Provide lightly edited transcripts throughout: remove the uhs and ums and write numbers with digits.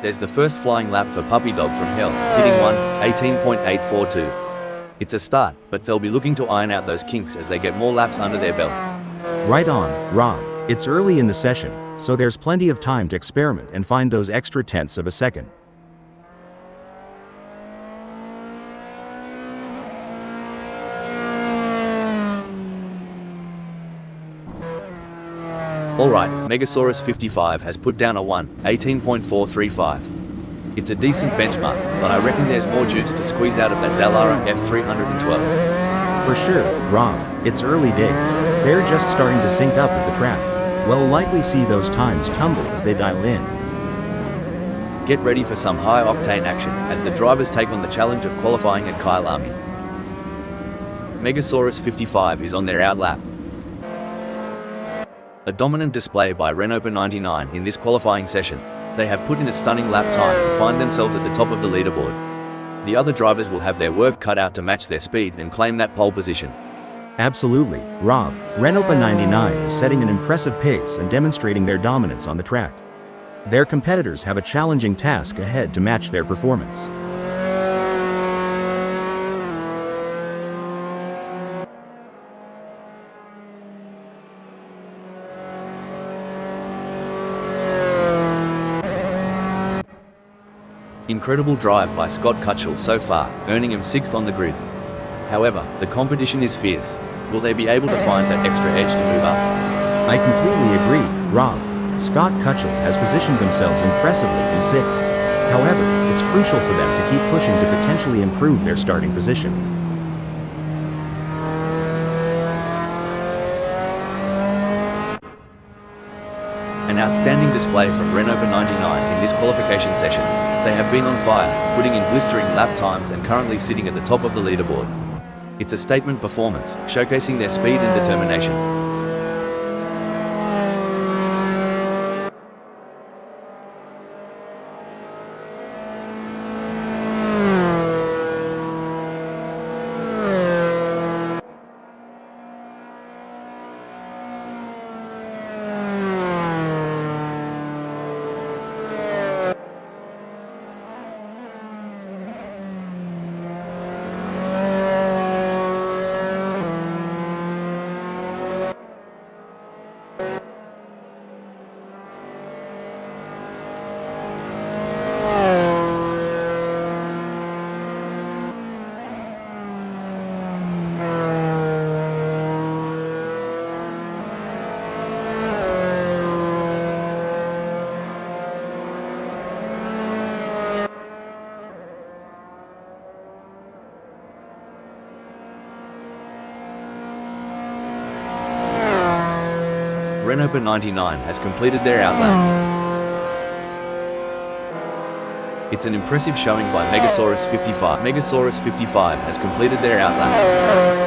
There's the first flying lap for Puppy Dog from Hell, hitting 1:18.842. It's a start, but they'll be looking to iron out those kinks as they get more laps under their belt. Right on, Rob. It's early in the session, so there's plenty of time to experiment and find those extra tenths of a second. Alright, Megasaurus 55 has put down a 1:18.435. It's a decent benchmark, but I reckon there's more juice to squeeze out of that Dallara F312. For sure, Rob. It's early days. They're just starting to sync up with the track. We'll likely see those times tumble as they dial in. Get ready for some high-octane action as the drivers take on the challenge of qualifying at Kyalami. Megasaurus 55 is on their out lap. A dominant display by Renault 99 in this qualifying session. They have put in a stunning lap time and find themselves at the top of the leaderboard. The other drivers will have their work cut out to match their speed and claim that pole position. Absolutely, Rob. Renault 99 is setting an impressive pace and demonstrating their dominance on the track. Their competitors have a challenging task ahead to match their performance. Incredible drive by Scott Cutchell so far, earning him 6th on the grid. However, the competition is fierce. Will they be able to find that extra edge to move up? I completely agree, Rob. Scott Cutchell has positioned themselves impressively in 6th. However, it's crucial for them to keep pushing to potentially improve their starting position. An outstanding display from Renault 99 in this qualification session. They have been on fire, putting in blistering lap times and currently sitting at the top of the leaderboard. It's a statement performance, showcasing their speed and determination. Renault 99 has completed their out lap. It's an impressive showing by Megasaurus 55. Megasaurus 55 has completed their out lap.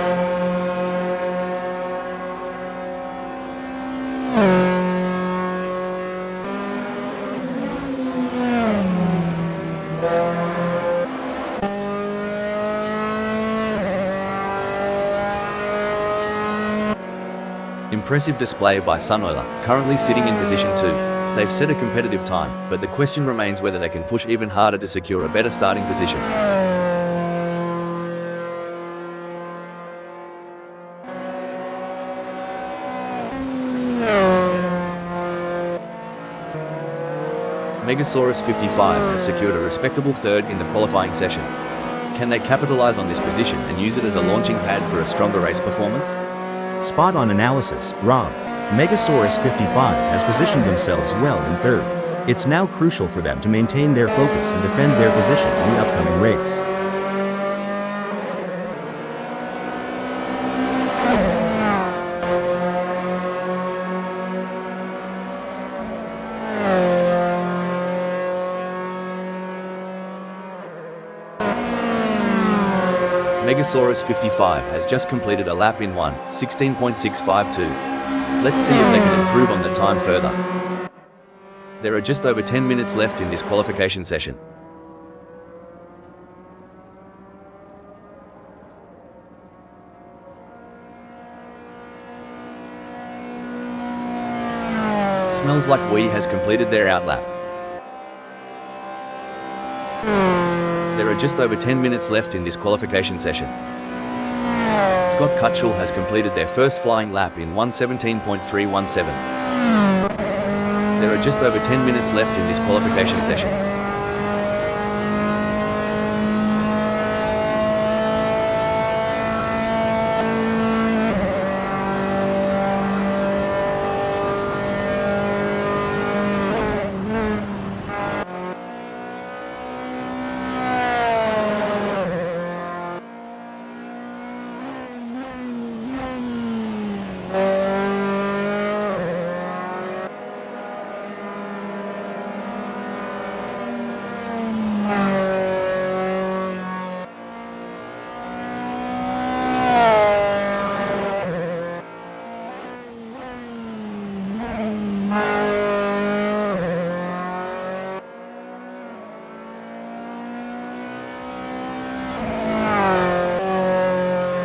Impressive display by Sunoiler, currently sitting in position 2. They've set a competitive time, but the question remains whether they can push even harder to secure a better starting position. Megasaurus 55 has secured a respectable 3rd in the qualifying session. Can they capitalize on this position and use it as a launching pad for a stronger race performance? Spot on analysis, Rob. Megasaurus 55 has positioned themselves well in 3rd. It's now crucial for them to maintain their focus and defend their position in the upcoming race. Megasaurus 55 has just completed a lap in 1:16.652. Let's see if they can improve on the time further. There are just over 10 minutes left in this qualification session. Smells like We has completed their out lap. There are just over 10 minutes left in this qualification session. Scott Cutchell has completed their first flying lap in 1:17.317. There are just over 10 minutes left in this qualification session.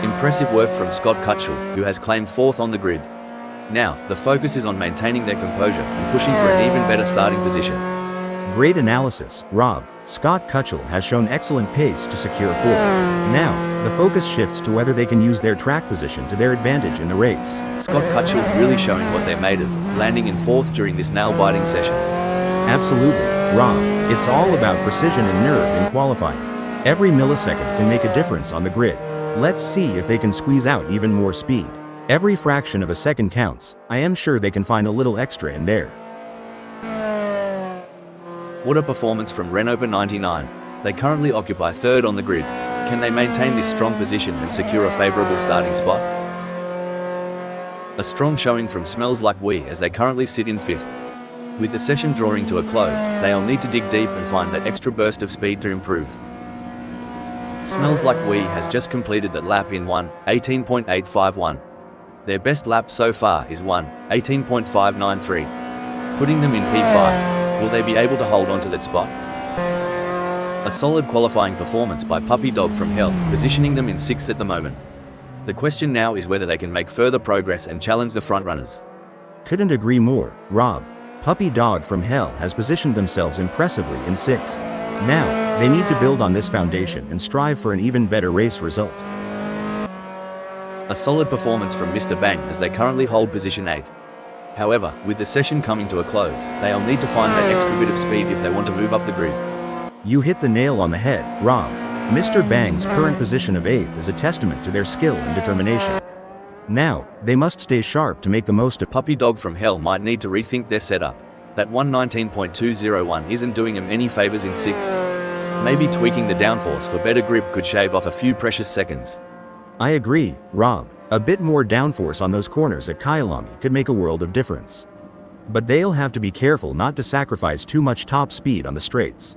Impressive work from Scott Cutchell, who has claimed fourth on the grid. Now, the focus is on maintaining their composure and pushing for an even better starting position. Great analysis, Rob. Scott Cutchell has shown excellent pace to secure fourth. Now, the focus shifts to whether they can use their track position to their advantage in the race. Scott Cutchell's really showing what they're made of, landing in fourth during this nail-biting session. Absolutely, Rob. It's all about precision and nerve in qualifying. Every millisecond can make a difference on the grid. Let's see if they can squeeze out even more speed. Every fraction of a second counts. I am sure they can find a little extra in there. What a performance from Renault 99. They currently occupy third on the grid. Can they maintain this strong position and secure a favourable starting spot? A strong showing from Smells Like We as they currently sit in fifth. With the session drawing to a close, they'll need to dig deep and find that extra burst of speed to improve. Smells Like We has just completed that lap in 1:18.851. Their best lap so far is 1:18.593. Putting them in P5, will they be able to hold on to that spot? A solid qualifying performance by Puppy Dog from Hell, positioning them in sixth at the moment. The question now is whether they can make further progress and challenge the frontrunners. Couldn't agree more, Rob. Puppy Dog from Hell has positioned themselves impressively in sixth. Now, they need to build on this foundation and strive for an even better race result. A solid performance from Mr. Bang as they currently hold position 8. However, with the session coming to a close, they'll need to find that extra bit of speed if they want to move up the grid. You hit the nail on the head, Rob. Mr. Bang's current position of 8th is a testament to their skill and determination. Now, they must stay sharp to make the most of Puppy Dog from Hell might need to rethink their setup. That 1:19.201 isn't doing them any favors in sixth. Maybe tweaking the downforce for better grip could shave off a few precious seconds. I agree, Rob. A bit more downforce on those corners at Kyalami could make a world of difference. But they'll have to be careful not to sacrifice too much top speed on the straights.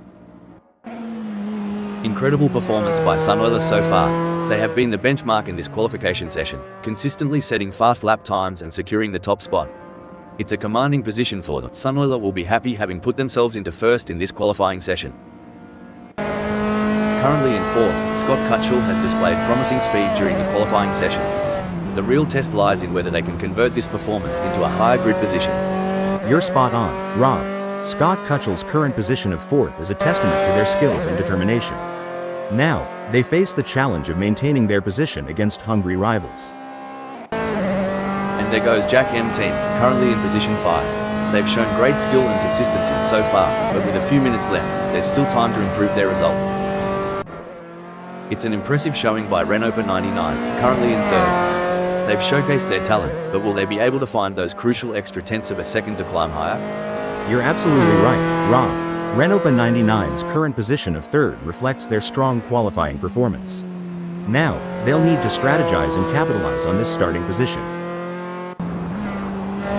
Incredible performance by Sunoiler so far. They have been the benchmark in this qualification session, consistently setting fast lap times and securing the top spot. It's a commanding position for them. Sunoiler will be happy having put themselves into first in this qualifying session. Currently in fourth, Scott Cutchell has displayed promising speed during the qualifying session. The real test lies in whether they can convert this performance into a higher grid position. You're spot on, Rob. Scott Cutchell's current position of fourth is a testament to their skills and determination. Now, they face the challenge of maintaining their position against hungry rivals. And there goes Jack M Team, currently in position 5. They've shown great skill and consistency so far, but with a few minutes left, there's still time to improve their result. It's an impressive showing by Renault 99, currently in third. They've showcased their talent, but will they be able to find those crucial extra tenths of a second to climb higher? You're absolutely right, Rob. Renault 99's current position of third reflects their strong qualifying performance. Now, they'll need to strategize and capitalize on this starting position.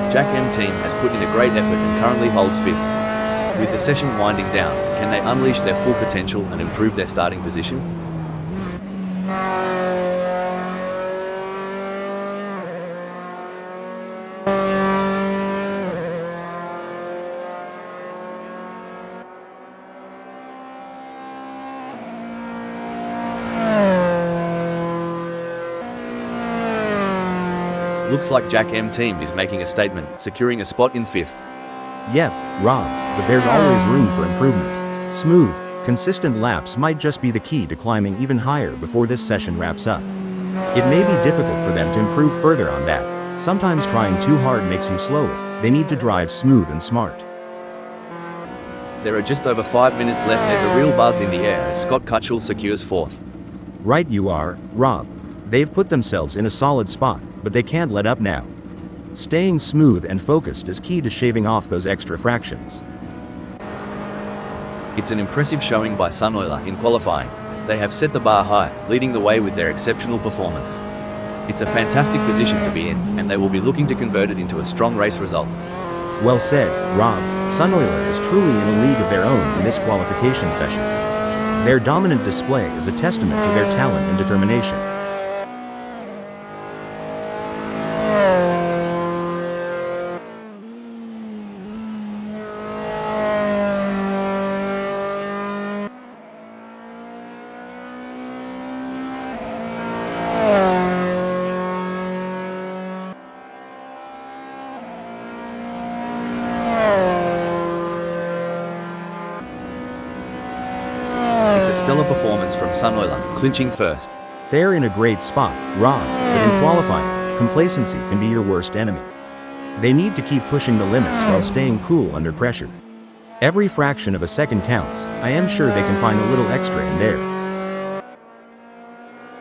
Jack M Team has put in a great effort and currently holds fifth. With the session winding down, can they unleash their full potential and improve their starting position? Looks like Jack M Team is making a statement, securing a spot in fifth. Yep, Rob, but there's always room for improvement. Smooth, Consistent laps might just be the key to climbing even higher before this session wraps up. It may be difficult for them to improve further on that. Sometimes trying too hard makes you slower. They need to drive smooth and smart. There are just over 5 minutes left. There's a real buzz in the air as Scott Cutchell secures fourth. Right you are, Rob. They've put themselves in a solid spot, but they can't let up now. Staying smooth and focused is key to shaving off those extra fractions. It's an impressive showing by Sunoiler in qualifying. They have set the bar high, leading the way with their exceptional performance. It's a fantastic position to be in, and they will be looking to convert it into a strong race result. Well said, Rob. Sunoiler is truly in a league of their own in this qualification session. Their dominant display is a testament to their talent and determination. Stellar performance from Sunoiler, clinching first. They're in a great spot, Rob, but in qualifying, complacency can be your worst enemy. They need to keep pushing the limits while staying cool under pressure. Every fraction of a second counts. I am sure they can find a little extra in there.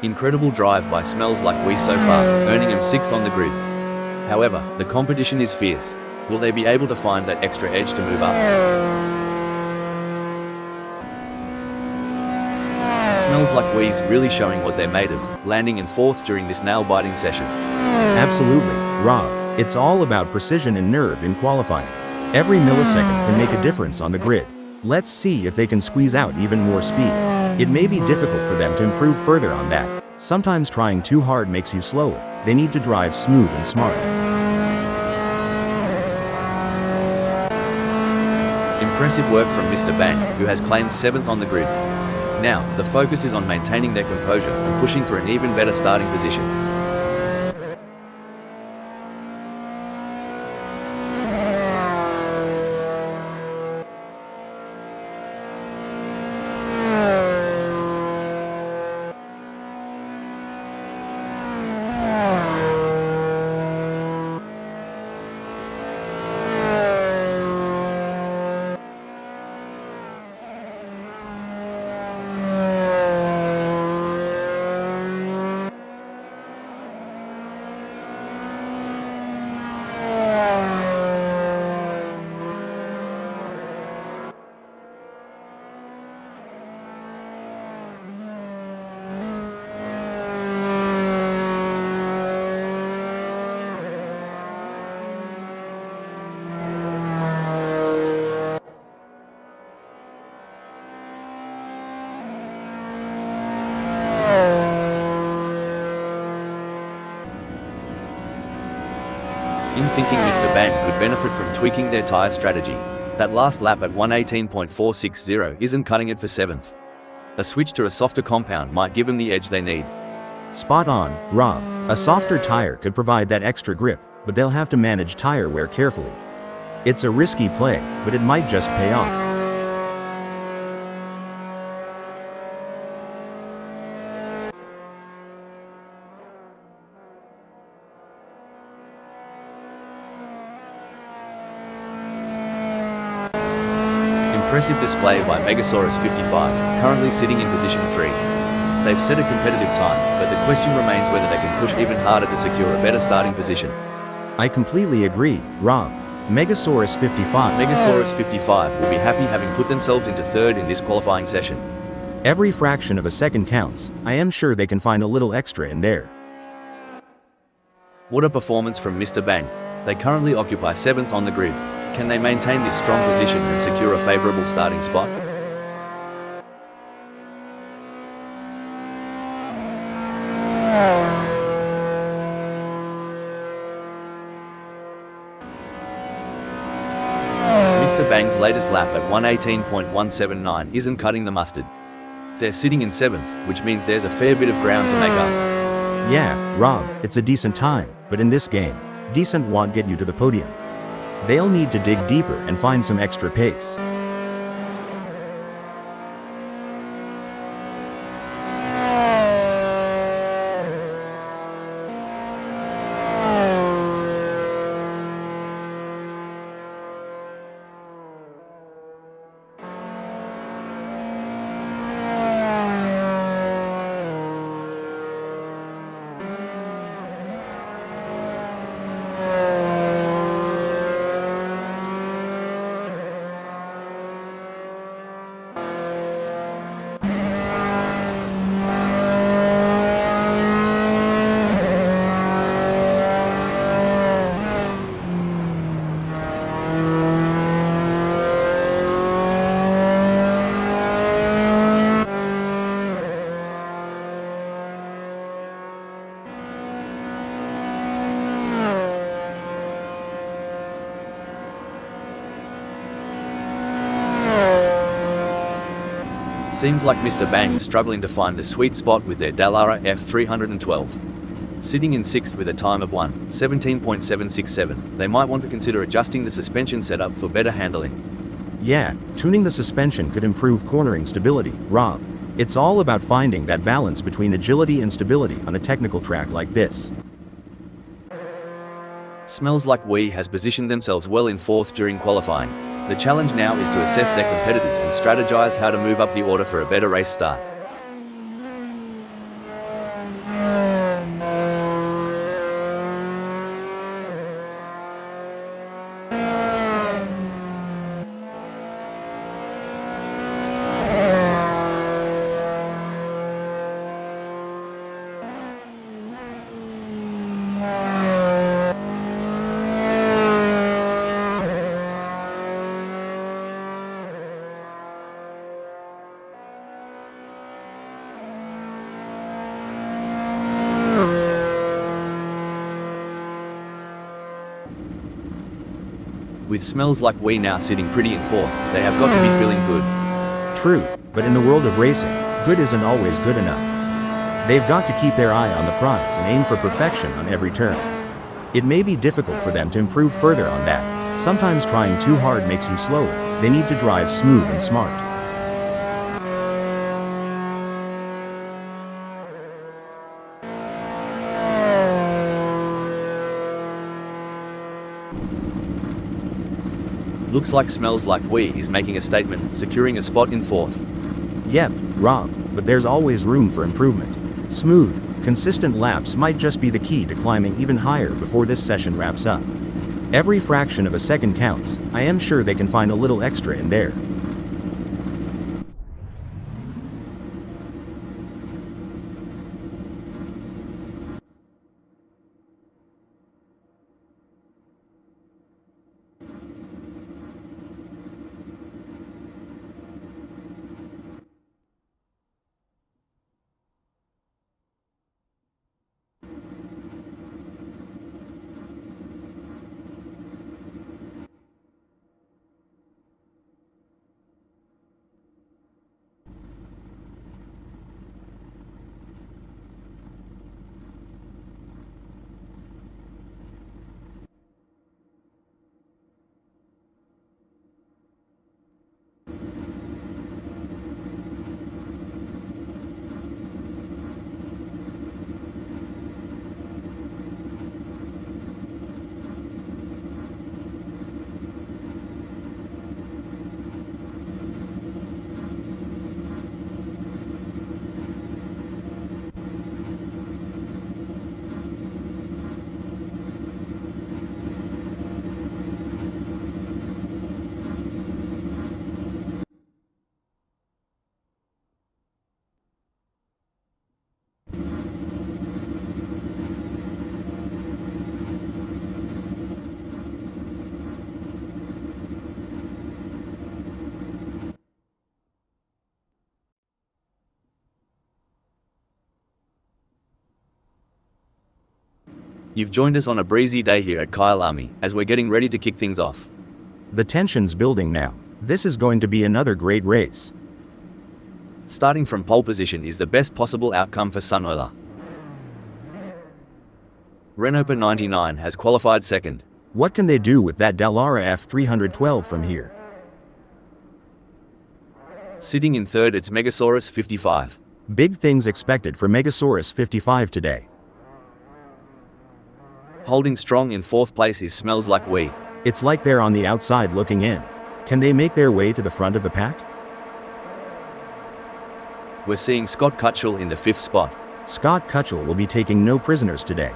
Incredible drive by Smells Like We so far, earning him 6th on the grid. However, the competition is fierce. Will they be able to find that extra edge to move up? Smells Like We's really showing what they're made of, landing in 4th during this nail-biting session. Absolutely, Rob. It's all about precision and nerve in qualifying. Every millisecond can make a difference on the grid. Let's see if they can squeeze out even more speed. It may be difficult for them to improve further on that. Sometimes trying too hard makes you slower. They need to drive smooth and smart. Impressive work from Mr. Bang, who has claimed 7th on the grid. Now, the focus is on maintaining their composure and pushing for an even better starting position. In thinking Mr. Bang could benefit from tweaking their tyre strategy. That last lap at 1:18.460 isn't cutting it for 7th. A switch to a softer compound might give them the edge they need. Spot on, Rob. A softer tire could provide that extra grip, but they'll have to manage tire wear carefully. It's a risky play, but it might just pay off. Impressive display by Megasaurus 55, currently sitting in position 3. They've set a competitive time, but the question remains whether they can push even harder to secure a better starting position. I completely agree, Rob. Megasaurus 55 will be happy having put themselves into 3rd in this qualifying session. Every fraction of a second counts. I am sure they can find a little extra in there. What a performance from Mr. Bang. They currently occupy 7th on the grid. Can they maintain this strong position and secure a favourable starting spot? Mr. Bang's latest lap at 1:18.179 isn't cutting the mustard. They're sitting in 7th, which means there's a fair bit of ground to make up. Yeah, Rob, it's a decent time, but in this game, decent won't get you to the podium. They'll need to dig deeper and find some extra pace. Seems like Mr. Bang's struggling to find the sweet spot with their Dallara F312. Sitting in 6th with a time of 1:17.767, they might want to consider adjusting the suspension setup for better handling. Yeah, tuning the suspension could improve cornering stability, Rob. It's all about finding that balance between agility and stability on a technical track like this. Smells like We has positioned themselves well in 4th during qualifying. The challenge now is to assess their competitors and strategize how to move up the order for a better race start. With Smells Like We now sitting pretty in 4th, they have got to be feeling good. True, but in the world of racing, good isn't always good enough. They've got to keep their eye on the prize and aim for perfection on every turn. It may be difficult for them to improve further on that. Sometimes trying too hard makes you slower. They need to drive smooth and smart. Looks like Smells Like We is making a statement, securing a spot in 4th. Yep, Rob, but there's always room for improvement. Smooth, consistent laps might just be the key to climbing even higher before this session wraps up. Every fraction of a second counts. I am sure they can find a little extra in there. You've joined us on a breezy day here at Kyalami, as we're getting ready to kick things off. The tension's building now. This is going to be another great race. Starting from pole position is the best possible outcome for Sunola. Renault 99 has qualified 2nd. What can they do with that Dallara F312 from here? Sitting in 3rd it's Megasaurus 55. Big things expected for Megasaurus 55 today. Holding strong in 4th place is Smells Like We. It's like they're on the outside looking in. Can they make their way to the front of the pack? We're seeing Scott Cutchell in the 5th spot. Scott Cutchell will be taking no prisoners today.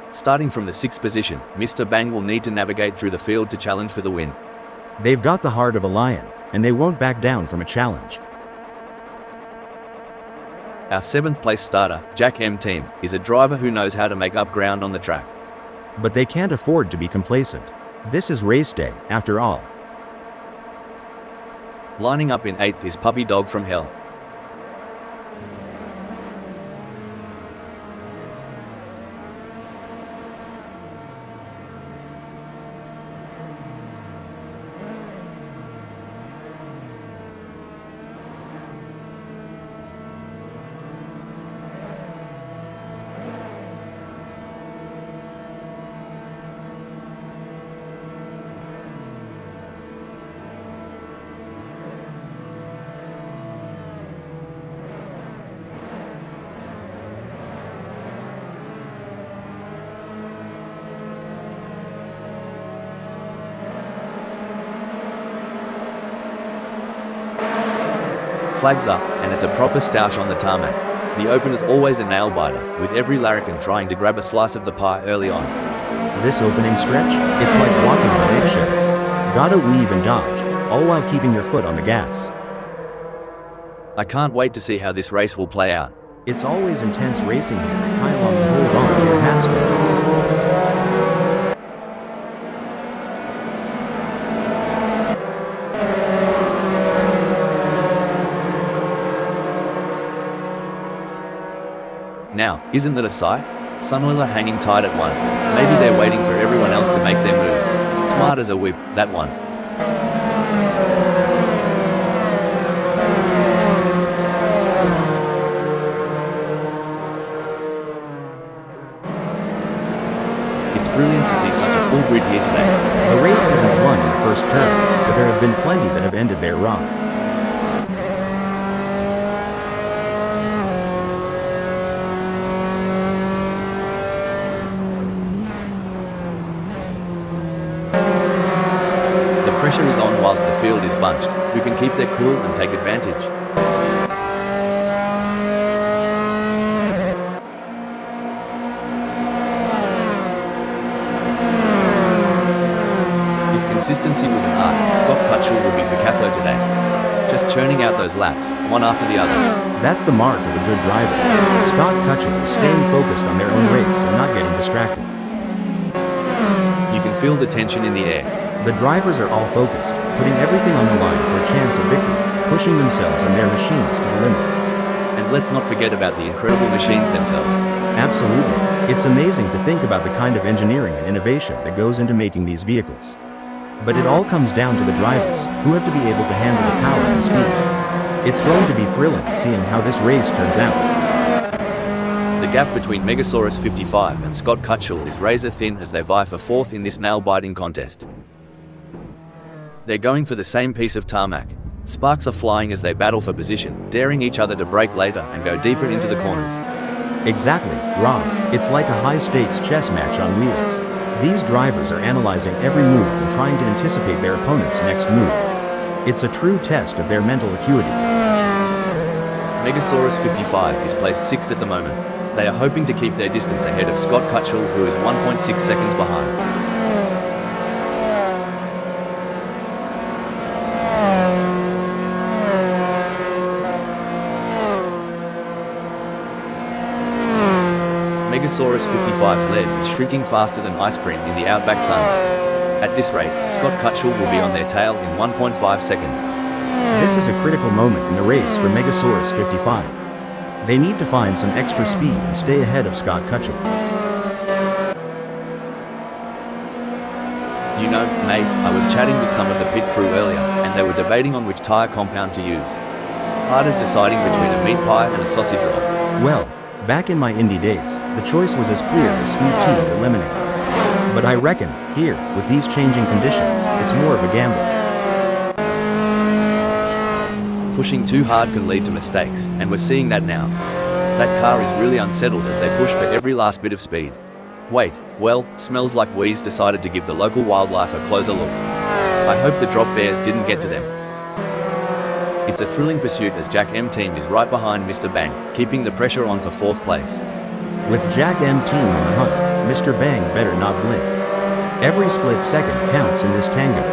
Starting from the 6th position, Mr. Bang will need to navigate through the field to challenge for the win. They've got the heart of a lion, and they won't back down from a challenge. Our 7th place starter, Jack M. Team, is a driver who knows how to make up ground on the track. But they can't afford to be complacent. This is race day, after all. Lining up in 8th is Puppy Dog from Hell. flags up, and it's a proper stoush on the tarmac. The opener's always a nail-biter, with every larrikin trying to grab a slice of the pie early on. This opening stretch, it's like walking on eggshells. Gotta weave and dodge, all while keeping your foot on the gas. I can't wait to see how this race will play out. It's always intense racing here at Kyalami. Hold on to your hat spokes. Now, isn't that a sight? Sunoiler hanging tight at one. Maybe they're waiting for everyone else to make their move. Smart as a whip, that one. It's brilliant to see such a full grid here today. The race isn't won in the first turn, but there have been plenty that have ended there wrong. Pressure is on whilst the field is bunched. Who can keep their cool and take advantage? If consistency was an art, Scott Cutchell would be Picasso today. Just churning out those laps, one after the other. That's the mark of a good driver. Scott Cutchell is staying focused on their own race and not getting distracted. You can feel the tension in the air. The drivers are all focused, putting everything on the line for a chance of victory, pushing themselves and their machines to the limit. And let's not forget about the incredible machines themselves. Absolutely. It's amazing to think about the kind of engineering and innovation that goes into making these vehicles. But it all comes down to the drivers, who have to be able to handle the power and speed. It's going to be thrilling seeing how this race turns out. The gap between Megasaurus 55 and Scott Cutchell is razor thin as they vie for fourth in this nail-biting contest. They're going for the same piece of tarmac. Sparks are flying as they battle for position, daring each other to brake later and go deeper into the corners. Exactly, Rob. It's like a high-stakes chess match on wheels. These drivers are analyzing every move and trying to anticipate their opponent's next move. It's a true test of their mental acuity. Megasaurus 55 is placed 6th at the moment. They are hoping to keep their distance ahead of Scott Cutchell, who is 1.6 seconds behind. Megasaurus 55's lead is shrinking faster than ice cream in the outback sun. At this rate, Scott Cutchell will be on their tail in 1.5 seconds. This is a critical moment in the race for Megasaurus 55. They need to find some extra speed and stay ahead of Scott Cutchell. You know, mate, I was chatting with some of the pit crew earlier, and they were debating on which tyre compound to use. Hard as deciding between a meat pie and a sausage roll. Well, back in my Indy days, the choice was as clear as sweet tea or lemonade. But I reckon, here, with these changing conditions, it's more of a gamble. Pushing too hard can lead to mistakes, and we're seeing that now. That car is really unsettled as they push for every last bit of speed. Wait, well, smells like Wheeze decided to give the local wildlife a closer look. I hope the drop bears didn't get to them. It's a thrilling pursuit as Jack M Team is right behind Mr. Bang, keeping the pressure on for 4th place. With Jack M Team on the hunt, Mr. Bang better not blink. Every split second counts in this tango.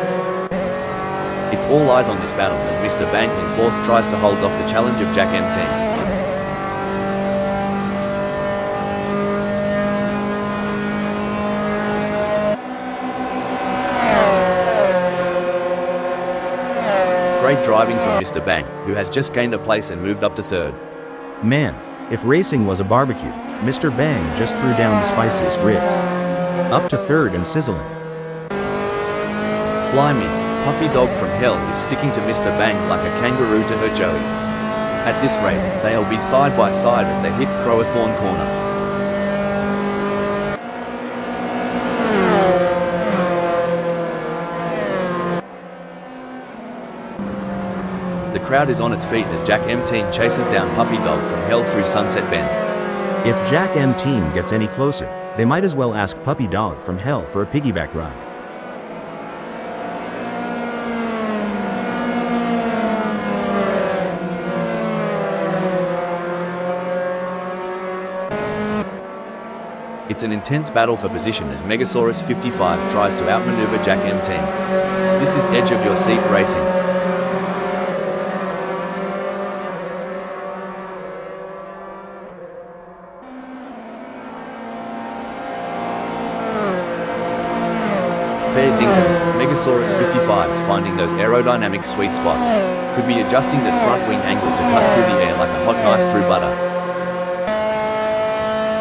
It's all eyes on this battle as Mr. Bang in 4th tries to hold off the challenge of Jack M Team. Great driving from Mr. Bang, who has just gained a place and moved up to 3rd. Man, if racing was a barbecue, Mr. Bang just threw down the spiciest ribs. Up to 3rd and sizzling. Blimey, Puppy Dog from Hell is sticking to Mr. Bang like a kangaroo to her Joey. At this rate, they'll be side by side as they hit Crowthorne Corner. The crowd is on its feet as Jack M Team chases down Puppy Dog from Hell through Sunset Bend. If Jack M Team gets any closer, they might as well ask Puppy Dog from Hell for a piggyback ride. It's an intense battle for position as Megasaurus 55 tries to outmaneuver Jack M Team. This is edge of your seat racing. Fair dinkum, Megasaurus 55's finding those aerodynamic sweet spots. Could be adjusting that front wing angle to cut through the air like a hot knife through butter.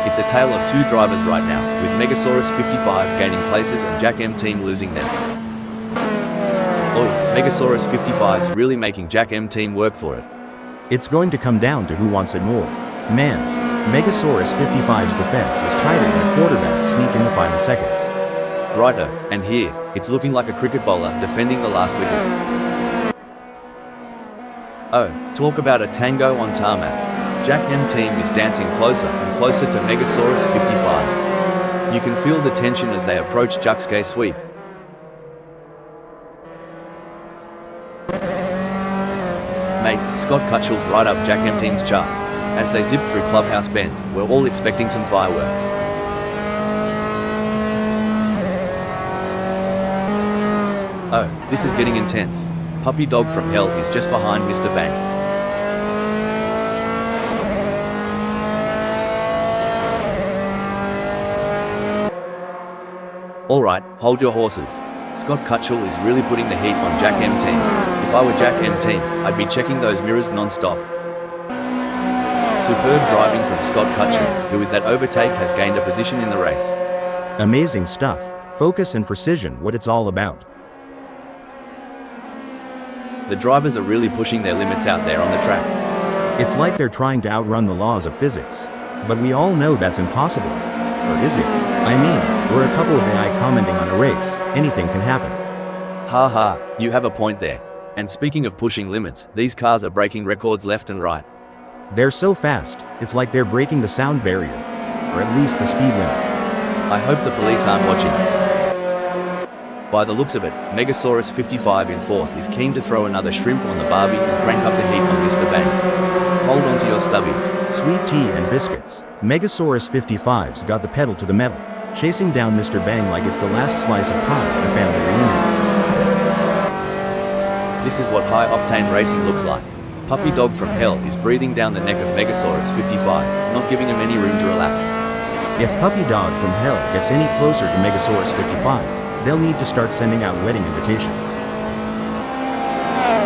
It's a tale of two drivers right now, with Megasaurus 55 gaining places and Jack M Team losing them. Oi, Megasaurus 55's really making Jack M Team work for it. It's going to come down to who wants it more. Man, Megasaurus 55's defense is tighter than a quarterback sneak in the final seconds. Righto, and here, it's looking like a cricket bowler defending the last wicket. Oh, talk about a tango on tarmac. Jack M Team is dancing closer and closer to Megasaurus 55. You can feel the tension as they approach Juxke sweep. Mate, Scott Cutchell's right up Jack M Team's chuff. As they zip through Clubhouse Bend, we're all expecting some fireworks. Oh, this is getting intense. Puppy Dog from Hell is just behind Mr. Bang. Alright, hold your horses. Scott Cutchell is really putting the heat on Jack M Team. If I were Jack M Team, I'd be checking those mirrors non-stop. Superb driving from Scott Cutchell, who with that overtake has gained a position in the race. Amazing stuff. Focus and precision, what it's all about. The drivers are really pushing their limits out there on the track. It's like they're trying to outrun the laws of physics. But we all know that's impossible. Or is it? I mean, we're a couple of AI commenting on a race. Anything can happen. Ha ha, you have a point there. And speaking of pushing limits, these cars are breaking records left and right. They're so fast, it's like they're breaking the sound barrier. Or at least the speed limit. I hope the police aren't watching. By the looks of it, Megasaurus 55 in fourth is keen to throw another shrimp on the barbie and crank up the heat on Mr. Bang. Hold on to your stubbies. Sweet tea and biscuits. Megasaurus 55's got the pedal to the metal, chasing down Mr. Bang like it's the last slice of pie at a family reunion. This is what high-octane racing looks like. Puppy Dog from Hell is breathing down the neck of Megasaurus 55, not giving him any room to relax. If Puppy Dog from Hell gets any closer to Megasaurus 55, they'll need to start sending out wedding invitations.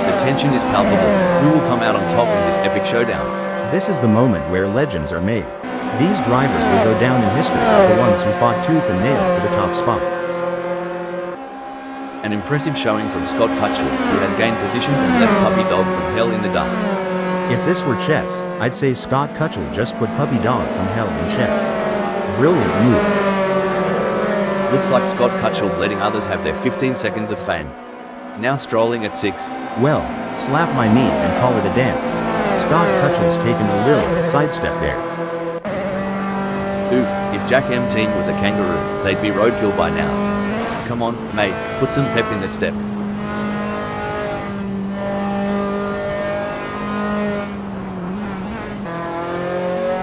The tension is palpable. Who will come out on top in this epic showdown? This is the moment where legends are made. These drivers will go down in history as the ones who fought tooth and nail for the top spot. An impressive showing from Scott Cutchell, who has gained positions and left Puppy Dog from Hell in the dust. If this were chess, I'd say Scott Cutchell just put Puppy Dog from Hell in check. Brilliant move. Looks like Scott Cutchell's letting others have their 15 seconds of fame. Now strolling at 6th. Well, slap my knee and call it a dance. Scott Cutchell's taken a little sidestep there. Oof, if Jack M Team was a kangaroo, they'd be roadkill by now. Come on, mate, put some pep in that step.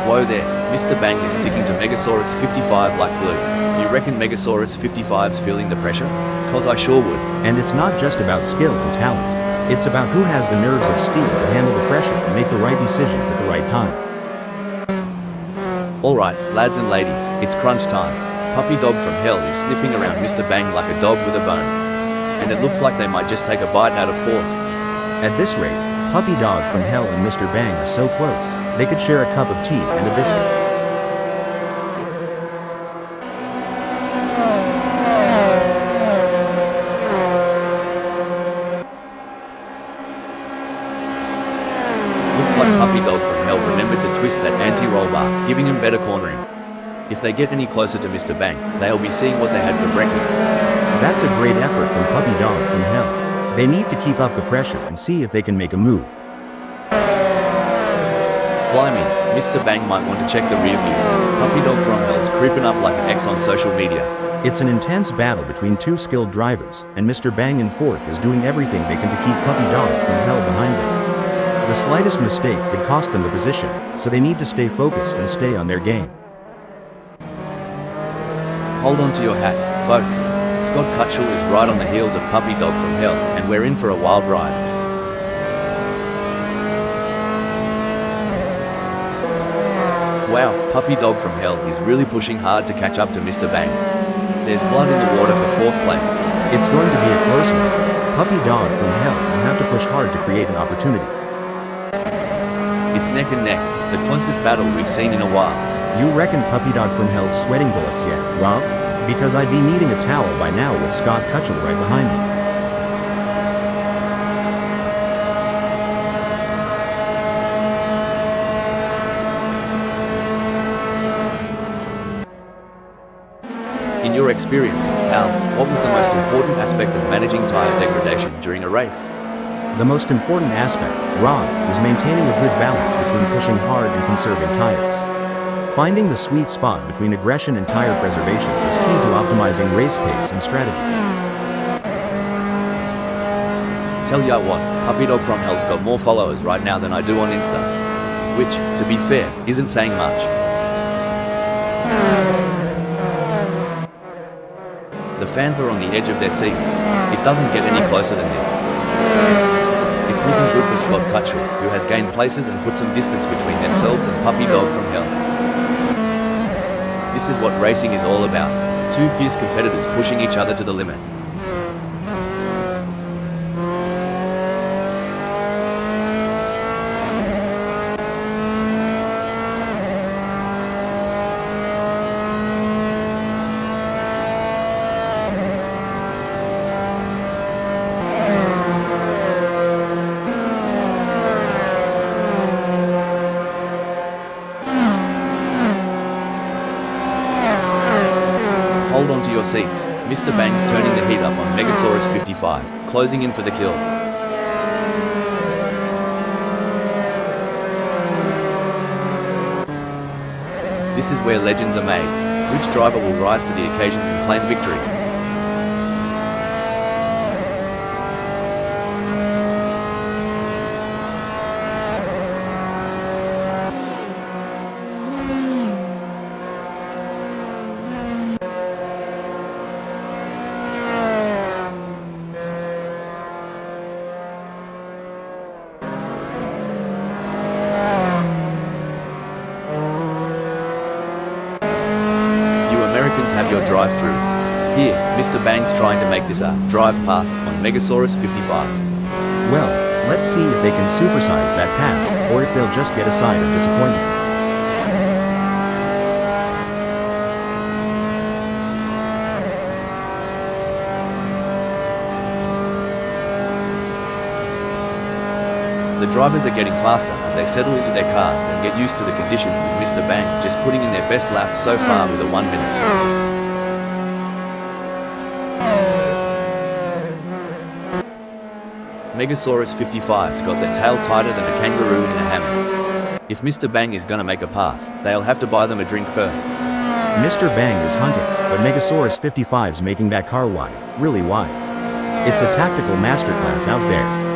Whoa there, Mr. Bang is sticking to Megasaurus 55 like glue. You reckon Megasaurus 55's feeling the pressure? Cause I sure would. And it's not just about skill and talent. It's about who has the nerves of steel to handle the pressure and make the right decisions at the right time. Alright, lads and ladies, it's crunch time. Puppy Dog from Hell is sniffing around Mr. Bang like a dog with a bone. And it looks like they might just take a bite out of fourth. At this rate, Puppy Dog from Hell and Mr. Bang are so close, they could share a cup of tea and a biscuit. Looks like Puppy Dog from Hell remembered to twist that anti-roll bar, giving him better cornering. If they get any closer to Mr. Bang, they'll be seeing what they had for breakfast. That's a great effort from Puppy Dog from Hell. They need to keep up the pressure and see if they can make a move. Blimey, Mr. Bang might want to check the rear view. Puppy Dog from Hell's creeping up like an X on social media. It's an intense battle between two skilled drivers, and Mr. Bang in fourth is doing everything they can to keep Puppy Dog from Hell behind them. The slightest mistake could cost them the position, so they need to stay focused and stay on their game. Hold on to your hats, folks. Scott Cutchell is right on the heels of Puppy Dog from Hell, and we're in for a wild ride. Wow, Puppy Dog from Hell is really pushing hard to catch up to Mr. Bang. There's blood in the water for 4th place. It's going to be a close one. Puppy Dog from Hell will have to push hard to create an opportunity. It's neck and neck, the closest battle we've seen in a while. You reckon Puppy Dog from Hell's sweating bullets yet, Rob? Because I'd be needing a towel by now with Scott Cutchell right behind me. In your experience, Al, what was the most important aspect of managing tire degradation during a race? The most important aspect, Rob, was maintaining a good balance between pushing hard and conserving tires. Finding the sweet spot between aggression and tire preservation is key to optimizing race pace and strategy. Tell ya what, Puppy Dog from Hell's got more followers right now than I do on Insta. Which, to be fair, isn't saying much. The fans are on the edge of their seats. It doesn't get any closer than this. It's looking good for Scott Cutchell, who has gained places and put some distance between themselves and Puppy Dog from Hell. This is what racing is all about. Two fierce competitors pushing each other to the limit. Hold on to your seats. Mr. Bang's turning the heat up on Megasaurus 55, closing in for the kill. This is where legends are made. Which driver will rise to the occasion and claim victory? Americans have your drive-thrus. Here, Mr. Bang's trying to make this a drive past on Megasaurus 55. Well, let's see if they can supersize that pass, or if they'll just get a side of disappointment. The drivers are getting faster as they settle into their cars and get used to the conditions, with Mr. Bang just putting in their best lap so far with a 1 minute. Megasaurus 55's got their tail tighter than a kangaroo in a hammock. If Mr. Bang is gonna make a pass, they'll have to buy them a drink first. Mr. Bang is hunting, but Megasaurus 55's making that car wide, really wide. It's a tactical masterclass out there.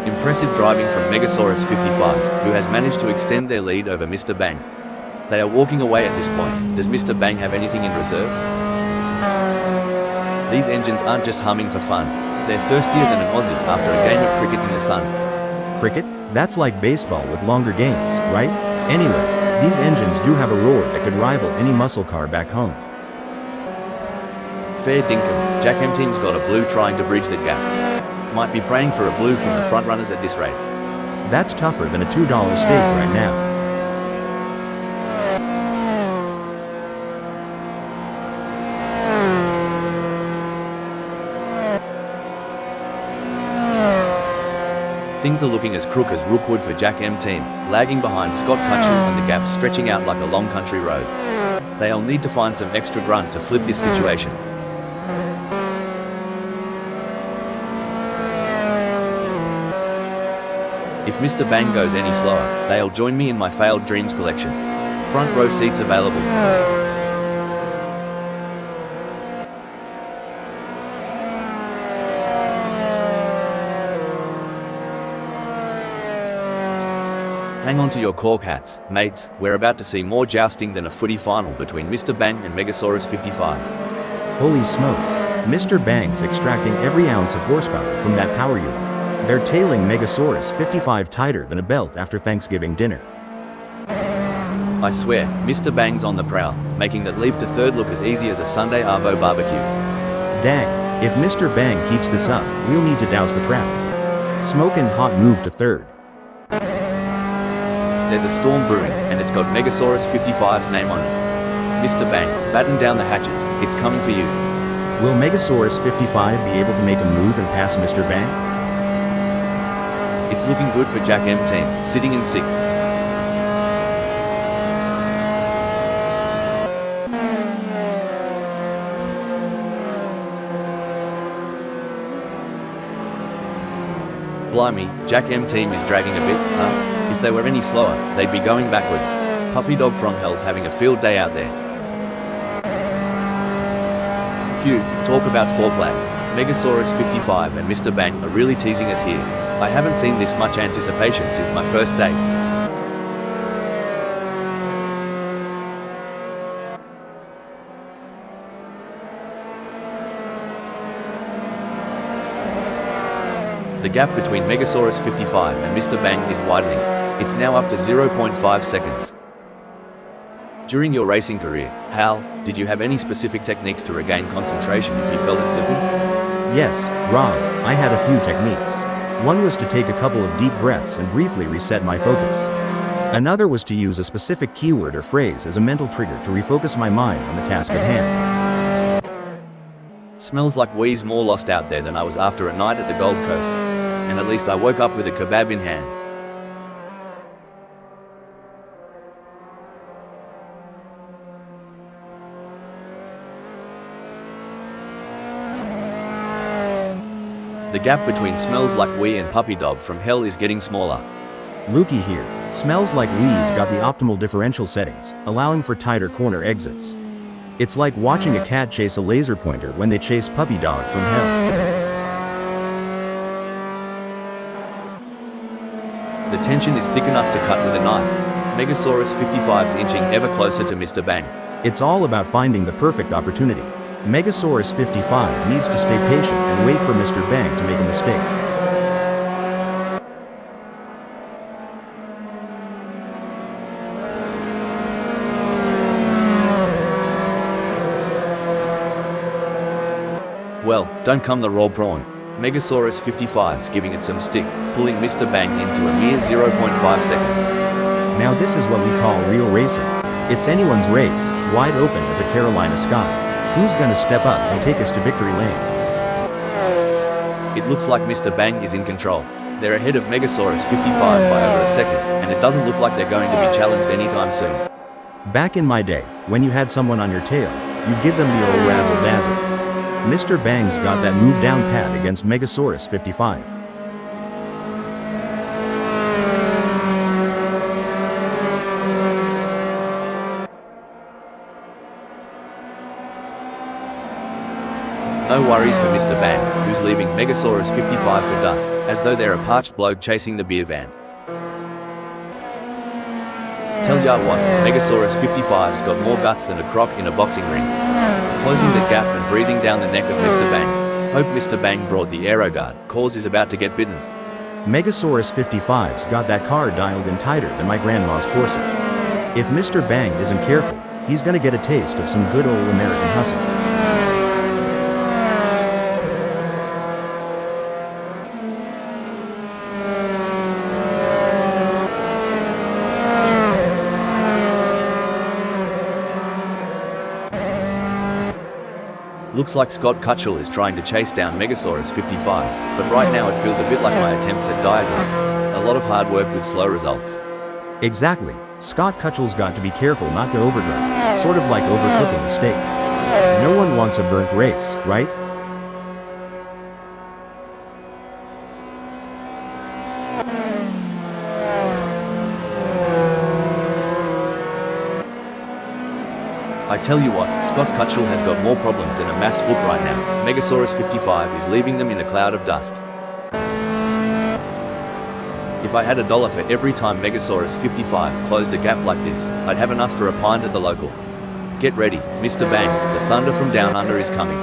Impressive driving from Megasaurus 55, who has managed to extend their lead over Mr. Bang. They are walking away at this point. Does Mr. Bang have anything in reserve? These engines aren't just humming for fun. They're thirstier than an Aussie after a game of cricket in the sun. Cricket? That's like baseball with longer games, right? Anyway, these engines do have a roar that could rival any muscle car back home. Fair dinkum, Jack M team's got a blue trying to bridge that gap. Might be praying for a blue from the front runners at this rate. That's tougher than a $2 steak right now. Things are looking as crook as Rookwood for Jack M team, lagging behind Scott Cutchell and the gap stretching out like a long country road. They'll need to find some extra grunt to flip this situation. If Mr. Bang goes any slower, they'll join me in my failed dreams collection. Front row seats available. Hang on to your cork hats, mates, we're about to see more jousting than a footy final between Mr. Bang and Megasaurus 55. Holy smokes, Mr. Bang's extracting every ounce of horsepower from that power unit. They're tailing Megasaurus 55 tighter than a belt after Thanksgiving dinner. I swear, Mr. Bang's on the prowl, making that leap to third look as easy as a Sunday Arvo barbecue. Dang, if Mr. Bang keeps this up, we'll need to douse the trap. Smokin' hot move to third. There's a storm brewing, and it's got Megasaurus 55's name on it. Mr. Bang, batten down the hatches, it's coming for you. Will Megasaurus 55 be able to make a move and pass Mr. Bang? It's looking good for Jack M team, sitting in 6th. Blimey, Jack M team is dragging a bit, huh? If they were any slower, they'd be going backwards. Puppy Dog from Hell's having a field day out there. Phew, talk about foreplay. Megasaurus 55 and Mr. Bang are really teasing us here. I haven't seen this much anticipation since my first date. The gap between Megasaurus 55 and Mr. Bang is widening. It's now up to 0.5 seconds. During your racing career, Hal, did you have any specific techniques to regain concentration if you felt it slipping? Yes, Rob, I had a few techniques. One was to take a couple of deep breaths and briefly reset my focus. Another was to use a specific keyword or phrase as a mental trigger to refocus my mind on the task at hand. Smells like we's more lost out there than I was after a night at the Gold Coast. And at least I woke up with a kebab in hand. The gap between Smells Like We and Puppy Dog from Hell is getting smaller. Lukey here. Smells Like We's got the optimal differential settings, allowing for tighter corner exits. It's like watching a cat chase a laser pointer when they chase Puppy Dog from Hell. The tension is thick enough to cut with a knife. Megasaurus 55's inching ever closer to Mr. Bang. It's all about finding the perfect opportunity. Megasaurus 55 needs to stay patient and wait for Mr. Bang to make a mistake. Well, don't come the raw prawn. Megasaurus 55's giving it some stick, pulling Mr. Bang into a mere 0.5 seconds. Now this is what we call real racing. It's anyone's race, wide open as a Carolina sky. Who's gonna step up and take us to victory lane? It looks like Mr. Bang is in control. They're ahead of Megasaurus 55 by over a second, and it doesn't look like they're going to be challenged anytime soon. Back in my day, when you had someone on your tail, you'd give them the old razzle-dazzle. Mr. Bang's got that move down pat against Megasaurus 55. No worries for Mr. Bang, who's leaving Megasaurus 55 for dust, as though they're a parched bloke chasing the beer van. Tell ya what, Megasaurus 55's got more guts than a croc in a boxing ring. Closing the gap and breathing down the neck of Mr. Bang. Hope Mr. Bang brought the aeroguard, cause is about to get bitten. Megasaurus 55's got that car dialed in tighter than my grandma's Corsa. If Mr. Bang isn't careful, he's gonna get a taste of some good old American hustle. Looks like Scott Cutchell is trying to chase down Megasaurus 55, but right now it feels a bit like my attempts at diagram. A lot of hard work with slow results. Exactly. Scott Cutchell's got to be careful not to overdrive, sort of like overcooking a steak. No one wants a burnt race, right? I tell you what, Scott Cutchell has got more problems than a maths book right now. Megasaurus 55 is leaving them in a cloud of dust. If I had $1 for every time Megasaurus 55 closed a gap like this, I'd have enough for a pint at the local. Get ready, Mr. Bang, the thunder from down under is coming.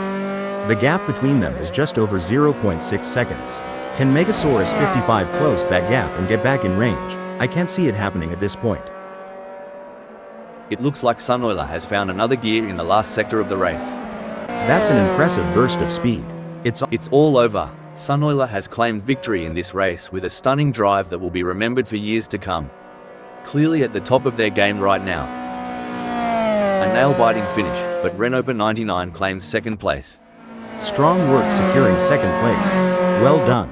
The gap between them is just over 0.6 seconds. Can Megasaurus 55 close that gap and get back in range? I can't see it happening at this point. It looks like Sunoiler has found another gear in the last sector of the race. That's an impressive burst of speed. It's all over. Sunoiler has claimed victory in this race with a stunning drive that will be remembered for years to come. Clearly at the top of their game right now. A nail-biting finish, but Renopa 99 claims second place. Strong work securing second place. Well done.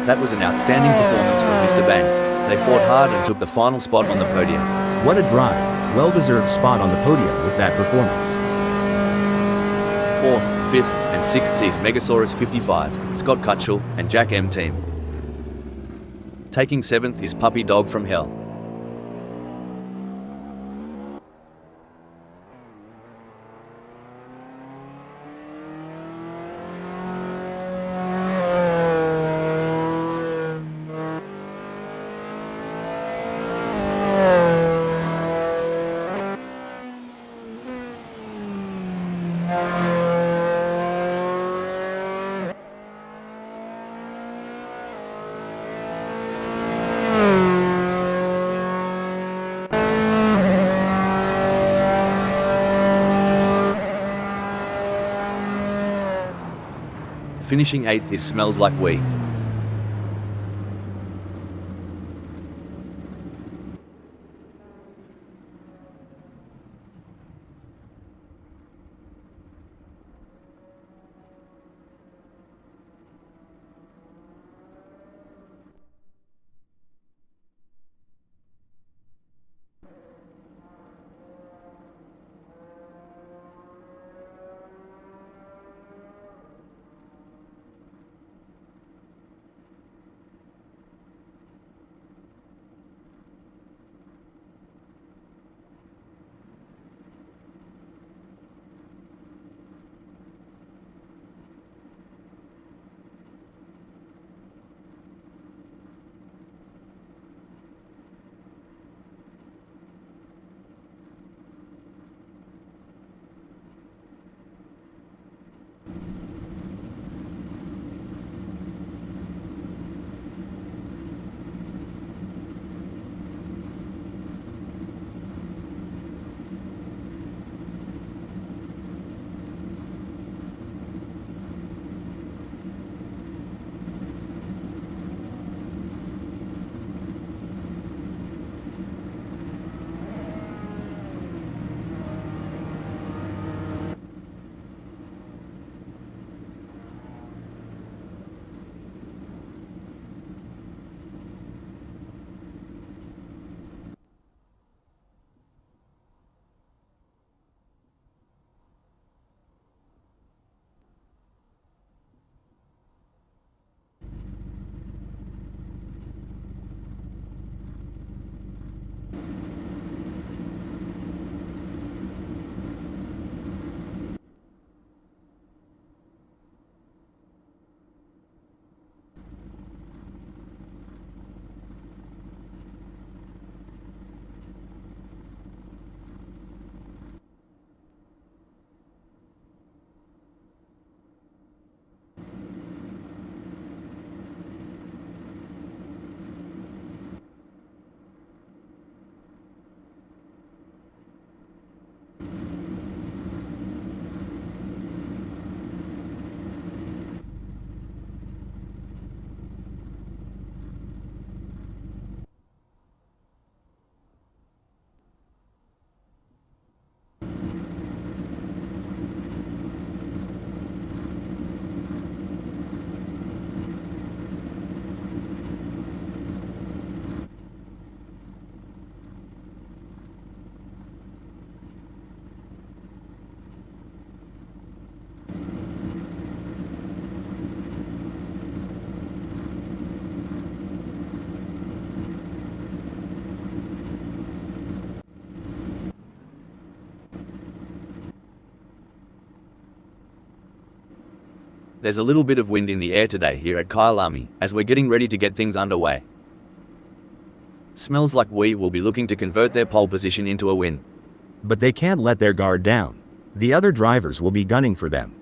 That was an outstanding performance from Mr. Bang. They fought hard and took the final spot on the podium. What a drive. Well-deserved spot on the podium with that performance. 4th, 5th, and 6th sees Megasaurus 55, Scott Cutchell, and Jack M team. Taking 7th is Puppy Dog from Hell. Finishing 8th is Smells Like We. There's a little bit of wind in the air today here at Kyalami, as we're getting ready to get things underway. Smells like we will be looking to convert their pole position into a win. But they can't let their guard down. The other drivers will be gunning for them.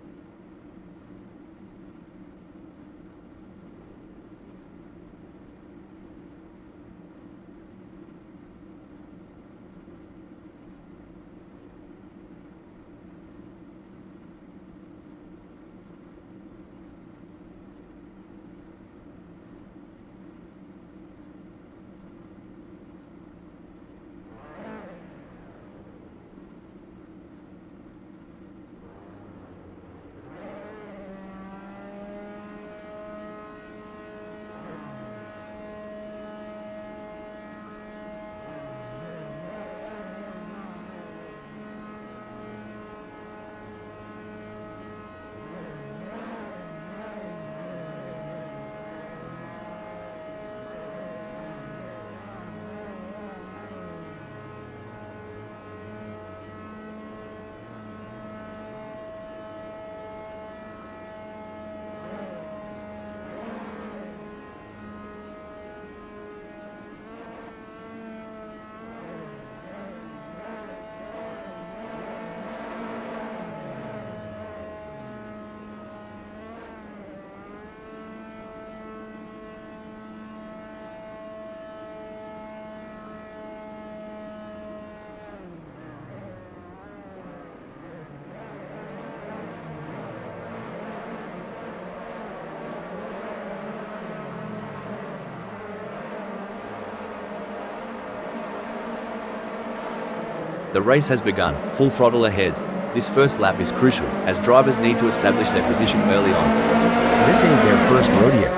The race has begun, full throttle ahead. This first lap is crucial, as drivers need to establish their position early on. This ain't their first rodeo.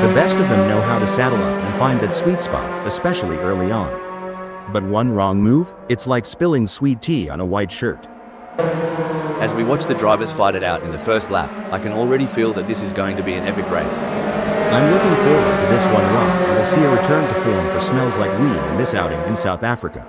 The best of them know how to saddle up and find that sweet spot, especially early on. But one wrong move, it's like spilling sweet tea on a white shirt. As we watch the drivers fight it out in the first lap, I can already feel that this is going to be an epic race. I'm looking forward to this one run, and we'll see a return to form for Smells Like We in this outing in South Africa.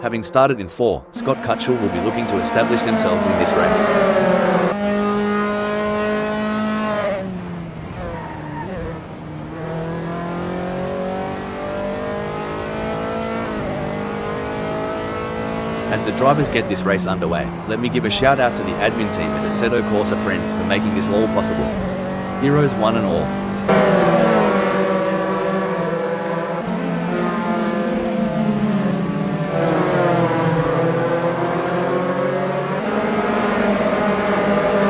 Having started in 4, Scott Cutchell will be looking to establish themselves in this race. As the drivers get this race underway, let me give a shout out to the admin team at Assetto Corsa friends for making this all possible. Heroes one and all.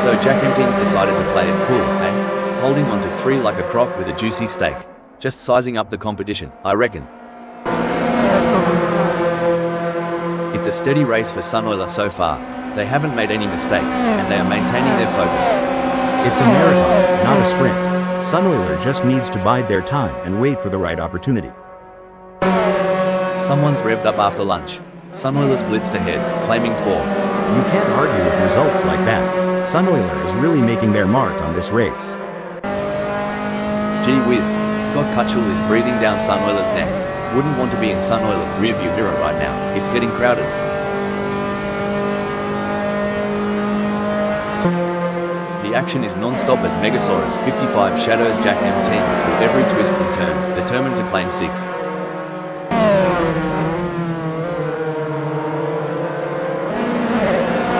So Jack M team's decided to play it cool, eh? Holding on to 3 like a croc with a juicy steak. Just sizing up the competition, I reckon. It's a steady race for Sunoiler so far. They haven't made any mistakes, and they are maintaining their focus. It's a marathon, not a sprint. Sunoiler just needs to bide their time and wait for the right opportunity. Someone's revved up after lunch. Sunoiler's blitzed ahead, claiming 4th. You can't argue with results like that. Sunoiler is really making their mark on this race. Gee whiz, Scott Cutchell is breathing down Sunoiler's neck. Wouldn't want to be in Sunoiler's rearview mirror right now. It's getting crowded. The action is non-stop as Megasaurus 55 shadows Jack M team through every twist and turn, determined to claim 6th.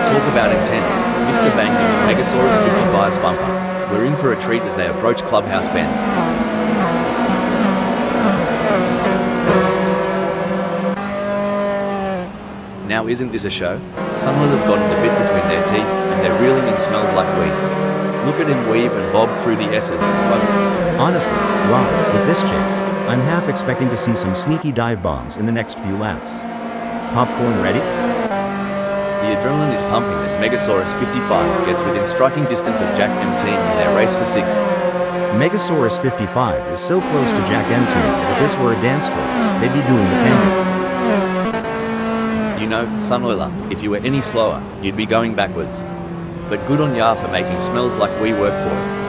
Talk about intense. Mr. Bang is on Megasaurus 55's bumper. We're in for a treat as they approach Clubhouse Bend. Now isn't this a show? Sunoiler's gotten the bit between their teeth, and they're reeling in Smells Like We. Look at him weave and bob through the S's, folks. Honestly, Rob, with this chase, I'm half expecting to see some sneaky dive bombs in the next few laps. Popcorn ready? The adrenaline is pumping as Megasaurus 55 gets within striking distance of Jack M team in their race for 6th. Megasaurus 55 is so close to Jack M team that if this were a dance floor, they'd be doing the tango. You know, Sunoiler, if you were any slower, you'd be going backwards. But good on ya for making Smells Like We work for it.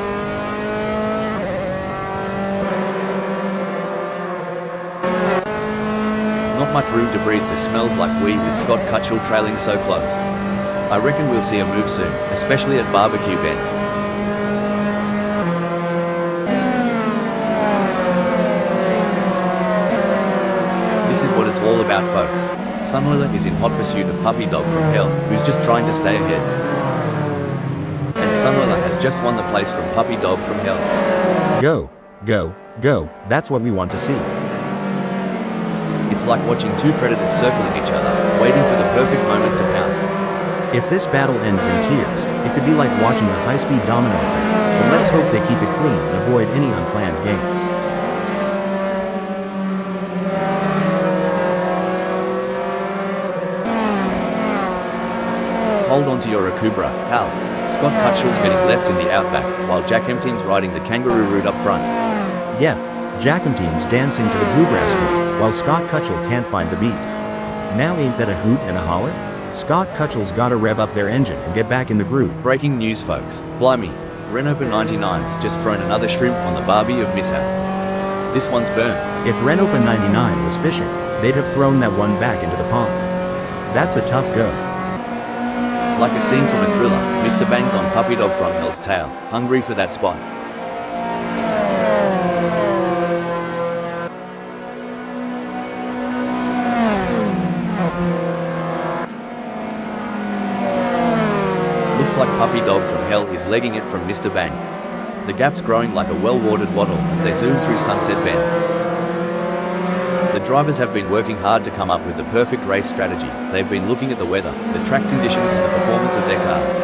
much room to breathe for smells like we with Scott Cutchell trailing so close. I reckon we'll see a move soon, especially at Barbecue Bend. This is what it's all about, folks. Sunoiler is in hot pursuit of Puppy Dog from Hell, who's just trying to stay ahead. And Sunoiler has just won the place from Puppy Dog from Hell. Go, go, go, that's what we want to see. It's like watching two predators circling each other, waiting for the perfect moment to pounce. If this battle ends in tears, it could be like watching a high-speed domino effect, but let's hope they keep it clean and avoid any unplanned games. Hold on to your Akubra, pal. Scott Cutchell's getting left in the outback, while Jack Empteen's riding the kangaroo route up front. Yeah, Jack Empteen's dancing to the bluegrass tune, while Scott Cutchell can't find the beat. Now ain't that a hoot and a holler? Scott Cutchell's gotta rev up their engine and get back in the groove. Breaking news, folks. Blimey, Renopa 99's just thrown another shrimp on the barbie of mishaps. This one's burnt. If Renopa 99 was fishing, they'd have thrown that one back into the pond. That's a tough go. Like a scene from a thriller, Mr. Bang's on Puppy Dog from Hell's tail, hungry for that spot. Looks like Puppy Dog from Hell is legging it from Mr. Bang. The gap's growing like a well-watered waddle as they zoom through Sunset Bend. The drivers have been working hard to come up with the perfect race strategy. They've been looking at the weather, the track conditions and the performance of their cars.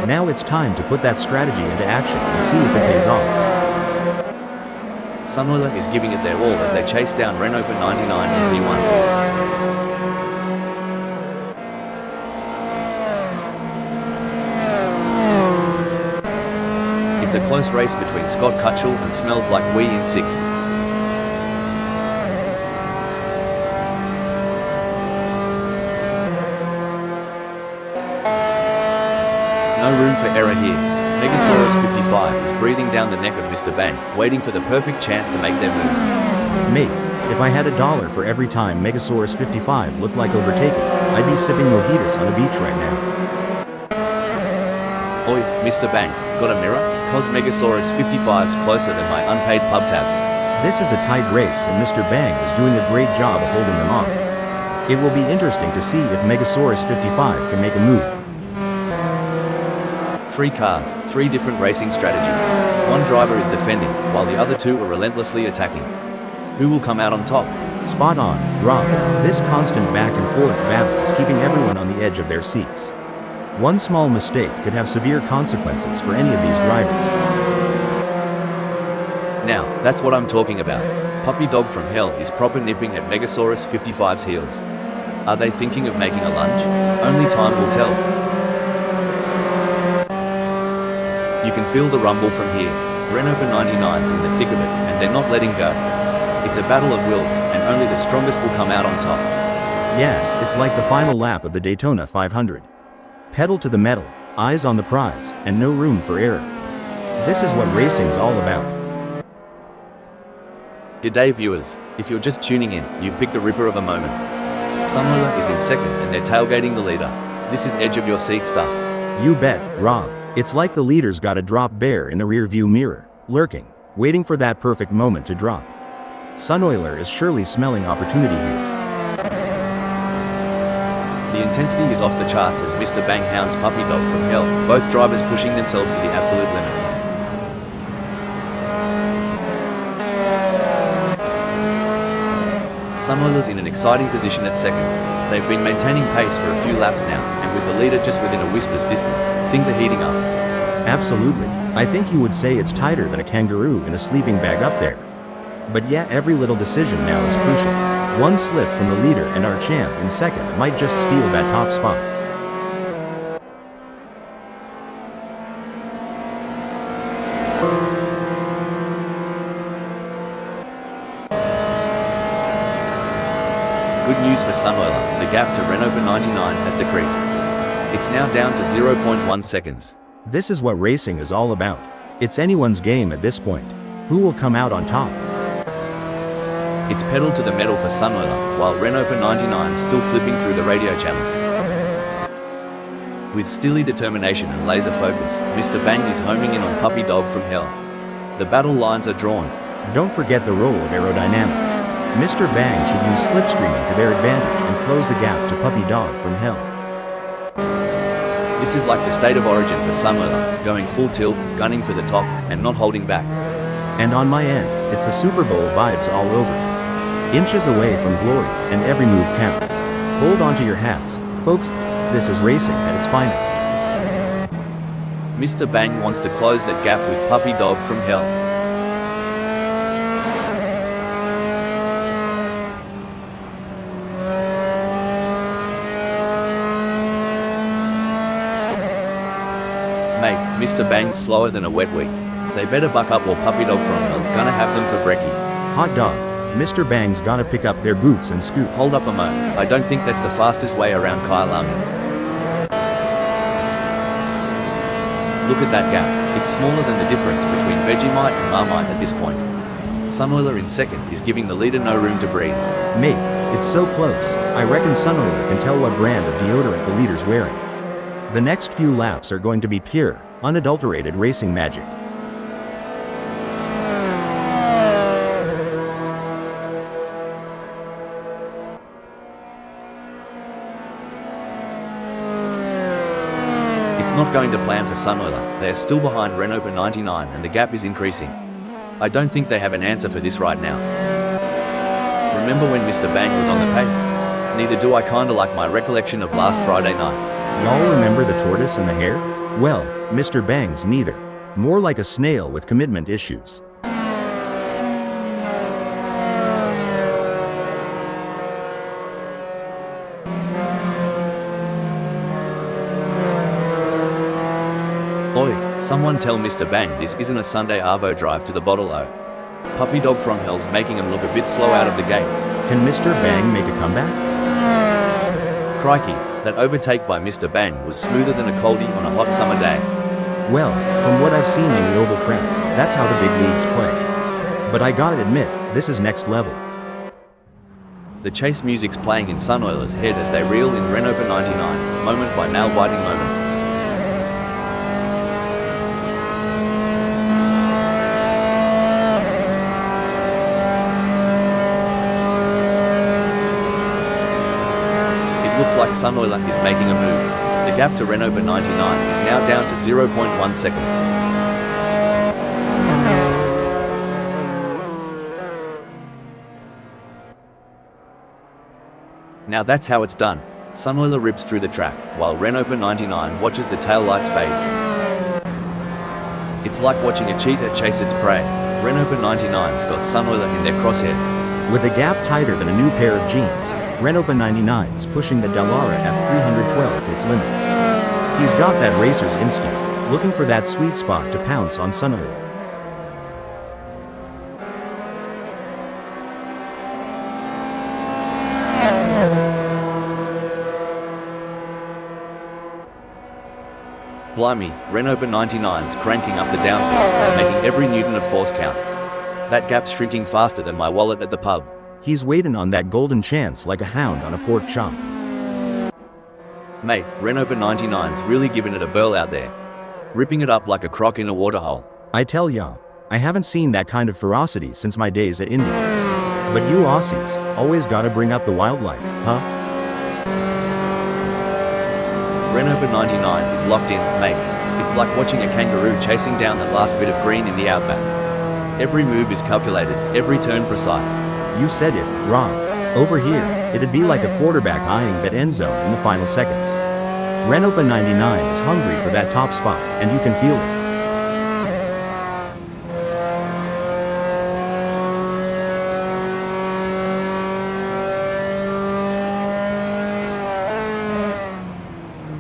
Now it's time to put that strategy into action and see if it pays off. Sunoiler is giving it their all as they chase down Renopa 99 in P1. It's a close race between Scott Cutchell and Smells Like We in 6th. No room for error here. Megasaurus 55 is breathing down the neck of Mr. Bang, waiting for the perfect chance to make their move. Mate, if I had $1 for every time Megasaurus 55 looked like overtaken, I'd be sipping mojitos on a beach right now. Oi, Mr. Bang, got a mirror? Cos Megasaurus 55's closer than my unpaid pub tabs. This is a tight race and Mr. Bang is doing a great job of holding them off. It will be interesting to see if Megasaurus 55 can make a move. 3 cars, 3 different racing strategies. One driver is defending, while the other 2 are relentlessly attacking. Who will come out on top? Spot on, Rob. This constant back and forth battle is keeping everyone on the edge of their seats. One small mistake could have severe consequences for any of these drivers. Now, that's what I'm talking about. Puppy Dog from Hell is proper nipping at Megasaurus 55's heels. Are they thinking of making a lunge? Only time will tell. You can feel the rumble from here. Renopa 99's in the thick of it, and they're not letting go. It's a battle of wills, and only the strongest will come out on top. Yeah, it's like the final lap of the Daytona 500. Pedal to the metal, eyes on the prize, and no room for error. This is what racing's all about. G'day viewers, if you're just tuning in, you've picked a ripper of a moment. Sunoiler is in second and they're tailgating the leader. This is edge of your seat stuff. You bet, Rob. It's like the leader's got a drop bear in the rear view mirror, lurking, waiting for that perfect moment to drop. Sunoiler is surely smelling opportunity here. The intensity is off the charts as Mr. Bang hounds Puppy Dog from Hell, both drivers pushing themselves to the absolute limit. Sunoiler's in an exciting position at second. They've been maintaining pace for a few laps now, and with the leader just within a whisper's distance, things are heating up. Absolutely. I think you would say it's tighter than a kangaroo in a sleeping bag up there. But yeah, every little decision now is crucial. One slip from the leader and our champ in second might just steal that top spot. Good news for Sunoiler, the gap to Renopa 99 has decreased. It's now down to 0.1 seconds. This is what racing is all about. It's anyone's game at this point. Who will come out on top? It's pedal to the metal for Sunweiler, while Renault 99's still flipping through the radio channels. With steely determination and laser focus, Mr. Bang is homing in on Puppy Dog from Hell. The battle lines are drawn. Don't forget the role of aerodynamics. Mr. Bang should use slipstreaming to their advantage and close the gap to Puppy Dog from Hell. This is like the state of origin for Sunweiler, going full tilt, gunning for the top, and not holding back. And on my end, it's the Super Bowl vibes all over. Inches away from glory, and every move counts. Hold on to your hats, folks. This is racing at its finest. Mr. Bang wants to close that gap with Puppy Dog from Hell. Mate, Mr. Bang's slower than a wet week. They better buck up or Puppy Dog from Hell's gonna have them for brekkie. Hot dog. Mr. Bang's gotta pick up their boots and scoot. Hold up a moment, I don't think that's the fastest way around Kyalami. Look at that gap, it's smaller than the difference between Vegemite and Marmite at this point. Sunweiler in second is giving the leader no room to breathe. Mate, it's so close. I reckon Sunweiler can tell what brand of deodorant the leader's wearing. The next few laps are going to be pure, unadulterated racing magic. It's not going to plan for Sunweiler. They are still behind Renault 99 and the gap is increasing. I don't think they have an answer for this right now. Remember when Mr. Bang was on the pace? Neither do I kinda like my recollection of last Friday night. Y'all remember the tortoise and the hare? Well, Mr. Bang's neither. More like a snail with commitment issues. Oi, someone tell Mr. Bang this isn't a Sunday Arvo drive to the bottle O. Puppy Dog from Hell's making him look a bit slow out of the gate. Can Mr. Bang make a comeback? Crikey, that overtake by Mr. Bang was smoother than a coldie on a hot summer day. Well, from what I've seen in the oval tracks, that's how the big leagues play. But I gotta admit, this is next level. The chase music's playing in Sunweiler's head as they reel in Renault 99, moment by nail-biting moment. Looks like Sunweiler is making a move. The gap to Renault 99 is now down to 0.1 seconds. Now that's how it's done. Sunweiler rips through the track, while Renault 99 watches the taillights fade. It's like watching a cheetah chase its prey. Renault 99's got Sunweiler in their crosshairs. With a gap tighter than a new pair of jeans, Renault 99's pushing the Dallara F312 to its limits. He's got that racer's instinct, looking for that sweet spot to pounce on Sunweiler. Blimey, Renault 99's cranking up the downforce, making every newton of force count. That gap's shrinking faster than my wallet at the pub. He's waiting on that golden chance like a hound on a pork chop. Mate, Renault 99's really giving it a burl out there. Ripping it up like a croc in a waterhole. I tell ya, I haven't seen that kind of ferocity since my days at Indy. But you Aussies, always gotta bring up the wildlife, huh? Renault 99 is locked in, mate. It's like watching a kangaroo chasing down that last bit of green in the outback. Every move is calculated, every turn precise. You said it, wrong. Over here, it'd be like a quarterback eyeing that end zone in the final seconds. Renault 99 is hungry for that top spot, and you can feel it.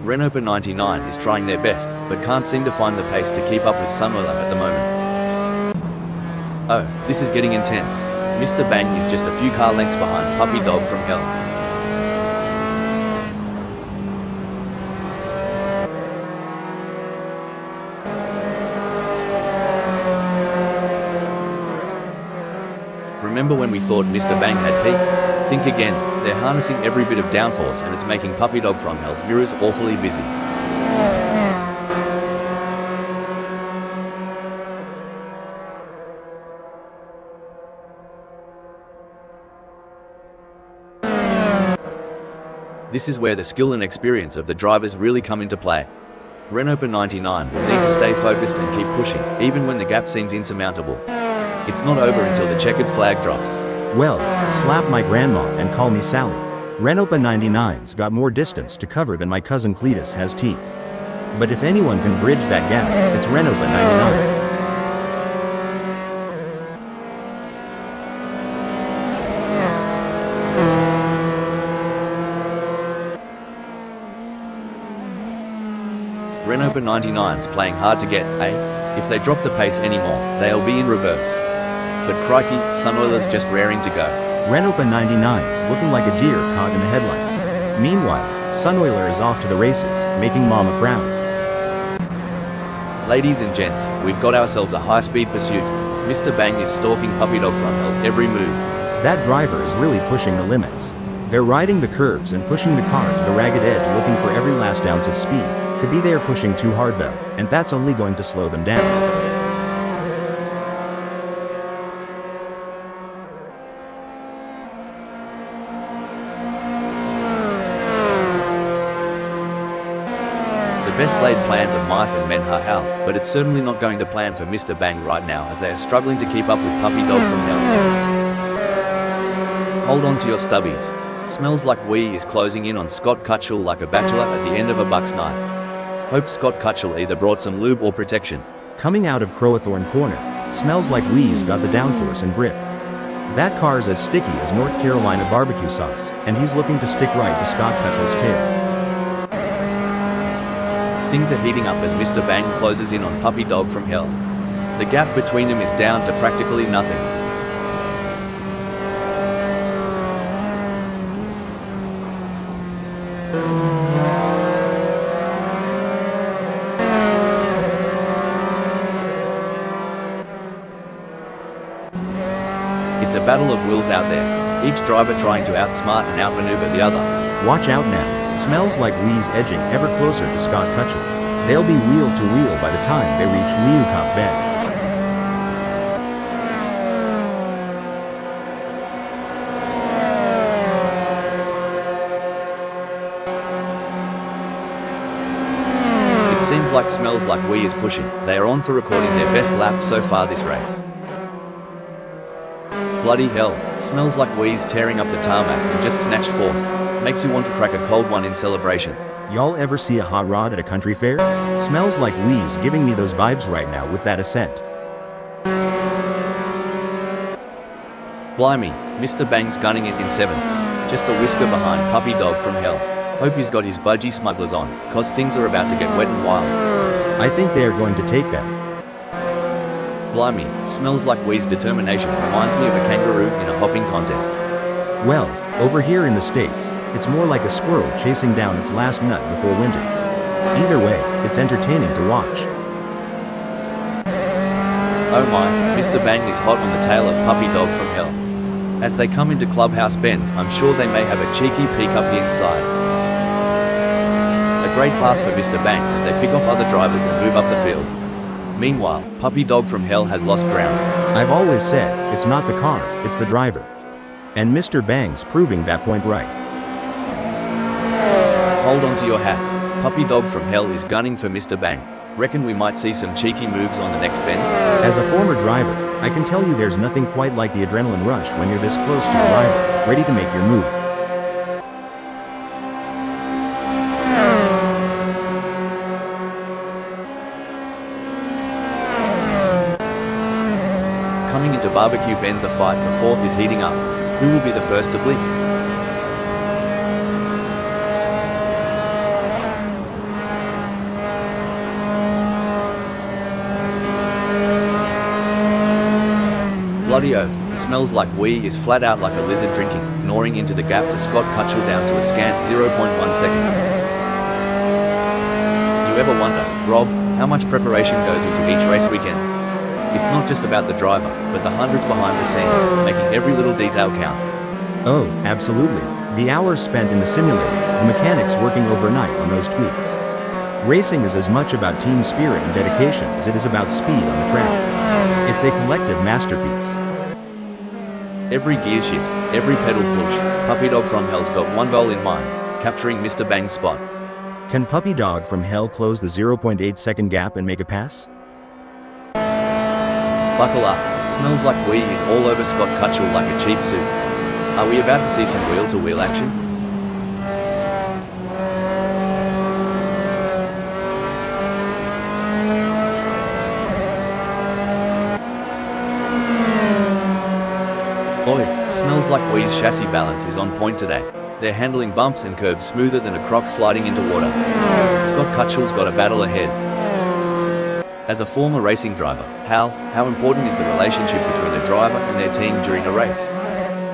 Renault 99 is trying their best, but can't seem to find the pace to keep up with Sunweiler at the moment. Oh, this is getting intense. Mr. Bang is just a few car lengths behind Puppy Dog from Hell. Remember when we thought Mr. Bang had peaked? Think again, they're harnessing every bit of downforce and it's making Puppy Dog from Hell's mirrors awfully busy. This is where the skill and experience of the drivers really come into play. Renault 99 will need to stay focused and keep pushing, even when the gap seems insurmountable. It's not over until the checkered flag drops. Well, slap my grandma and call me Sally. Renault 99's got more distance to cover than my cousin Cletus has teeth. But if anyone can bridge that gap, it's Renault 99. Renault 99's playing hard to get, eh? If they drop the pace anymore, they'll be in reverse. But crikey, Sunoiler's just raring to go. Renault 99's looking like a deer caught in the headlights. Meanwhile, Sunoiler is off to the races, making Mama proud. Ladies and gents, we've got ourselves a high-speed pursuit. Mr. Bang is stalking Puppy Dog from Hell's every move. That driver is really pushing the limits. They're riding the curves and pushing the car to the ragged edge, looking for every last ounce of speed. Could be they're pushing too hard though, and that's only going to slow them down. The best laid plans of mice and men are hell, but it's certainly not going to plan for Mr. Bang right now as they are struggling to keep up with Puppy Dog from Hell. Hold on to your stubbies. Smells like Wee is closing in on Scott Cutchell like a bachelor at the end of a Bucks night. Hope Scott Cutchell either brought some lube or protection. Coming out of Crowthorne Corner, smells like Wee's got the downforce and grip. That car's as sticky as North Carolina barbecue sauce, and he's looking to stick right to Scott Cutchell's tail. Things are heating up as Mr. Bang closes in on Puppy Dog from Hell. The gap between them is down to practically nothing. It's a battle of wills out there, each driver trying to outsmart and outmaneuver the other. Watch out now, smells like Wee's edging ever closer to Scott Cutchell. They'll be wheel to wheel by the time they reach Liucop Bend. It seems like Smells Like Wee is pushing. They are on for recording their best lap so far this race. Bloody hell, Smells Like Wee's tearing up the tarmac and just snatched fourth. Makes you want to crack a cold one in celebration. Y'all ever see a hot rod at a country fair? Smells like Wee's giving me those vibes right now with that Ascent. Blimey, Mr. Bang's gunning it in 7th. Just a whisker behind Puppy Dog from Hell. Hope he's got his budgie smugglers on, cause things are about to get wet and wild. I think they are going to take them. Blimey, Smells Like Wee's determination reminds me of a kangaroo in a hopping contest. Well, over here in the States, it's more like a squirrel chasing down its last nut before winter. Either way, it's entertaining to watch. Oh my, Mr. Bang is hot on the tail of Puppy Dog from Hell. As they come into Clubhouse Bend, I'm sure they may have a cheeky peek up the inside. A great pass for Mr. Bang as they pick off other drivers and move up the field. Meanwhile, Puppy Dog from Hell has lost ground. I've always said, it's not the car, it's the driver. And Mr. Bang's proving that point right. Hold on to your hats. Puppy Dog from Hell is gunning for Mr. Bang. Reckon we might see some cheeky moves on the next bend? As a former driver, I can tell you there's nothing quite like the adrenaline rush when you're this close to your rival, ready to make your move. Coming into Barbecue Bend, the fight for 4th is heating up. Who will be the first to blink? Bloody oath, Smells Like Wee is flat out like a lizard drinking, gnawing into the gap to Scott Cutchell down to a scant 0.1 seconds. You ever wonder, Rob, how much preparation goes into each race weekend? It's not just about the driver, but the hundreds behind the scenes, making every little detail count. Oh, absolutely. The hours spent in the simulator, the mechanics working overnight on those tweaks. Racing is as much about team spirit and dedication as it is about speed on the track. It's a collective masterpiece. Every gear shift, every pedal push, Puppy Dog from Hell's got one goal in mind, capturing Mr. Bang's spot. Can Puppy Dog from Hell close the 0.8-second gap and make a pass? Buckle up, smells like weed is all over Scott Cutchell like a cheap suit. Are we about to see some wheel-to-wheel action? Boy, smells like Wee's chassis balance is on point today. They're handling bumps and curbs smoother than a croc sliding into water. Scott Cutchell's got a battle ahead. As a former racing driver, Hal, how important is the relationship between a driver and their team during a race?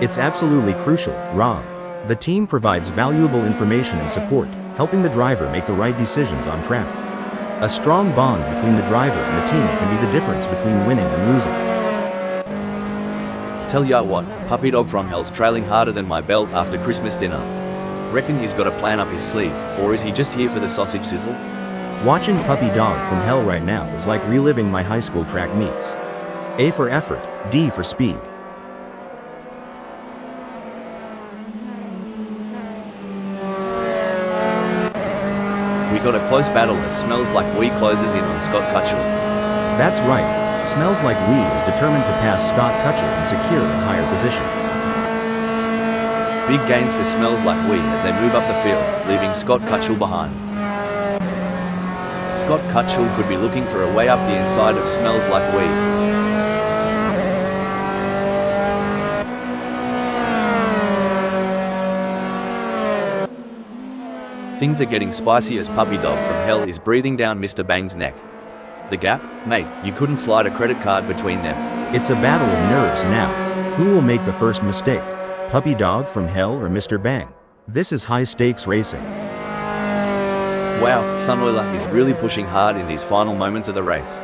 It's absolutely crucial, Rob. The team provides valuable information and support, helping the driver make the right decisions on track. A strong bond between the driver and the team can be the difference between winning and losing. Tell ya what, Puppy Dog from Hell's trailing harder than my belt after Christmas dinner. Reckon he's got a plan up his sleeve, or is he just here for the sausage sizzle? Watching Puppy Dog from Hell right now is like reliving my high school track meets. A for effort, D for speed. We got a close battle as Smells Like Wee closes in on Scott Cutchell. That's right. Smells Like Wee is determined to pass Scott Cutchell and secure a higher position. Big gains for Smells Like Wee as they move up the field, leaving Scott Cutchell behind. Scott Cutchell could be looking for a way up the inside of Smells Like Wee. Things are getting spicy as Puppy Dog from Hell is breathing down Mr. Bang's neck. The gap? Mate, you couldn't slide a credit card between them. It's a battle of nerves now. Who will make the first mistake? Puppy Dog from Hell or Mr. Bang? This is high-stakes racing. Wow, Sunoiler is really pushing hard in these final moments of the race.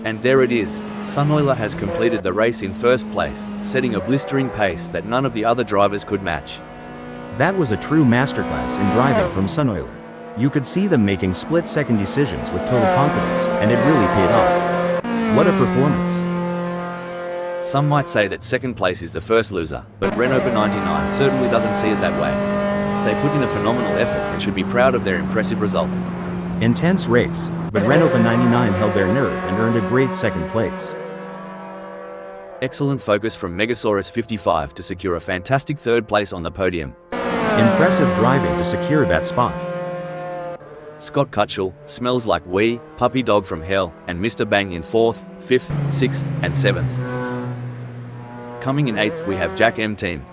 And there it is, Sunoiler has completed the race in first place, setting a blistering pace that none of the other drivers could match. That was a true masterclass in driving from Sunoiler. You could see them making split-second decisions with total confidence, and it really paid off. What a performance. Some might say that second place is the first loser, but Renault 99 certainly doesn't see it that way. They put in a phenomenal effort and should be proud of their impressive result. Intense race, but Renault 99 held their nerve and earned a great second place. Excellent focus from Megasaurus 55 to secure a fantastic third place on the podium. Impressive driving to secure that spot. Scott Cutchell, Smells Like Wee, Puppy Dog from Hell, and Mr. Bang in 4th, 5th, 6th, and 7th. Coming in 8th we have Jack M Team.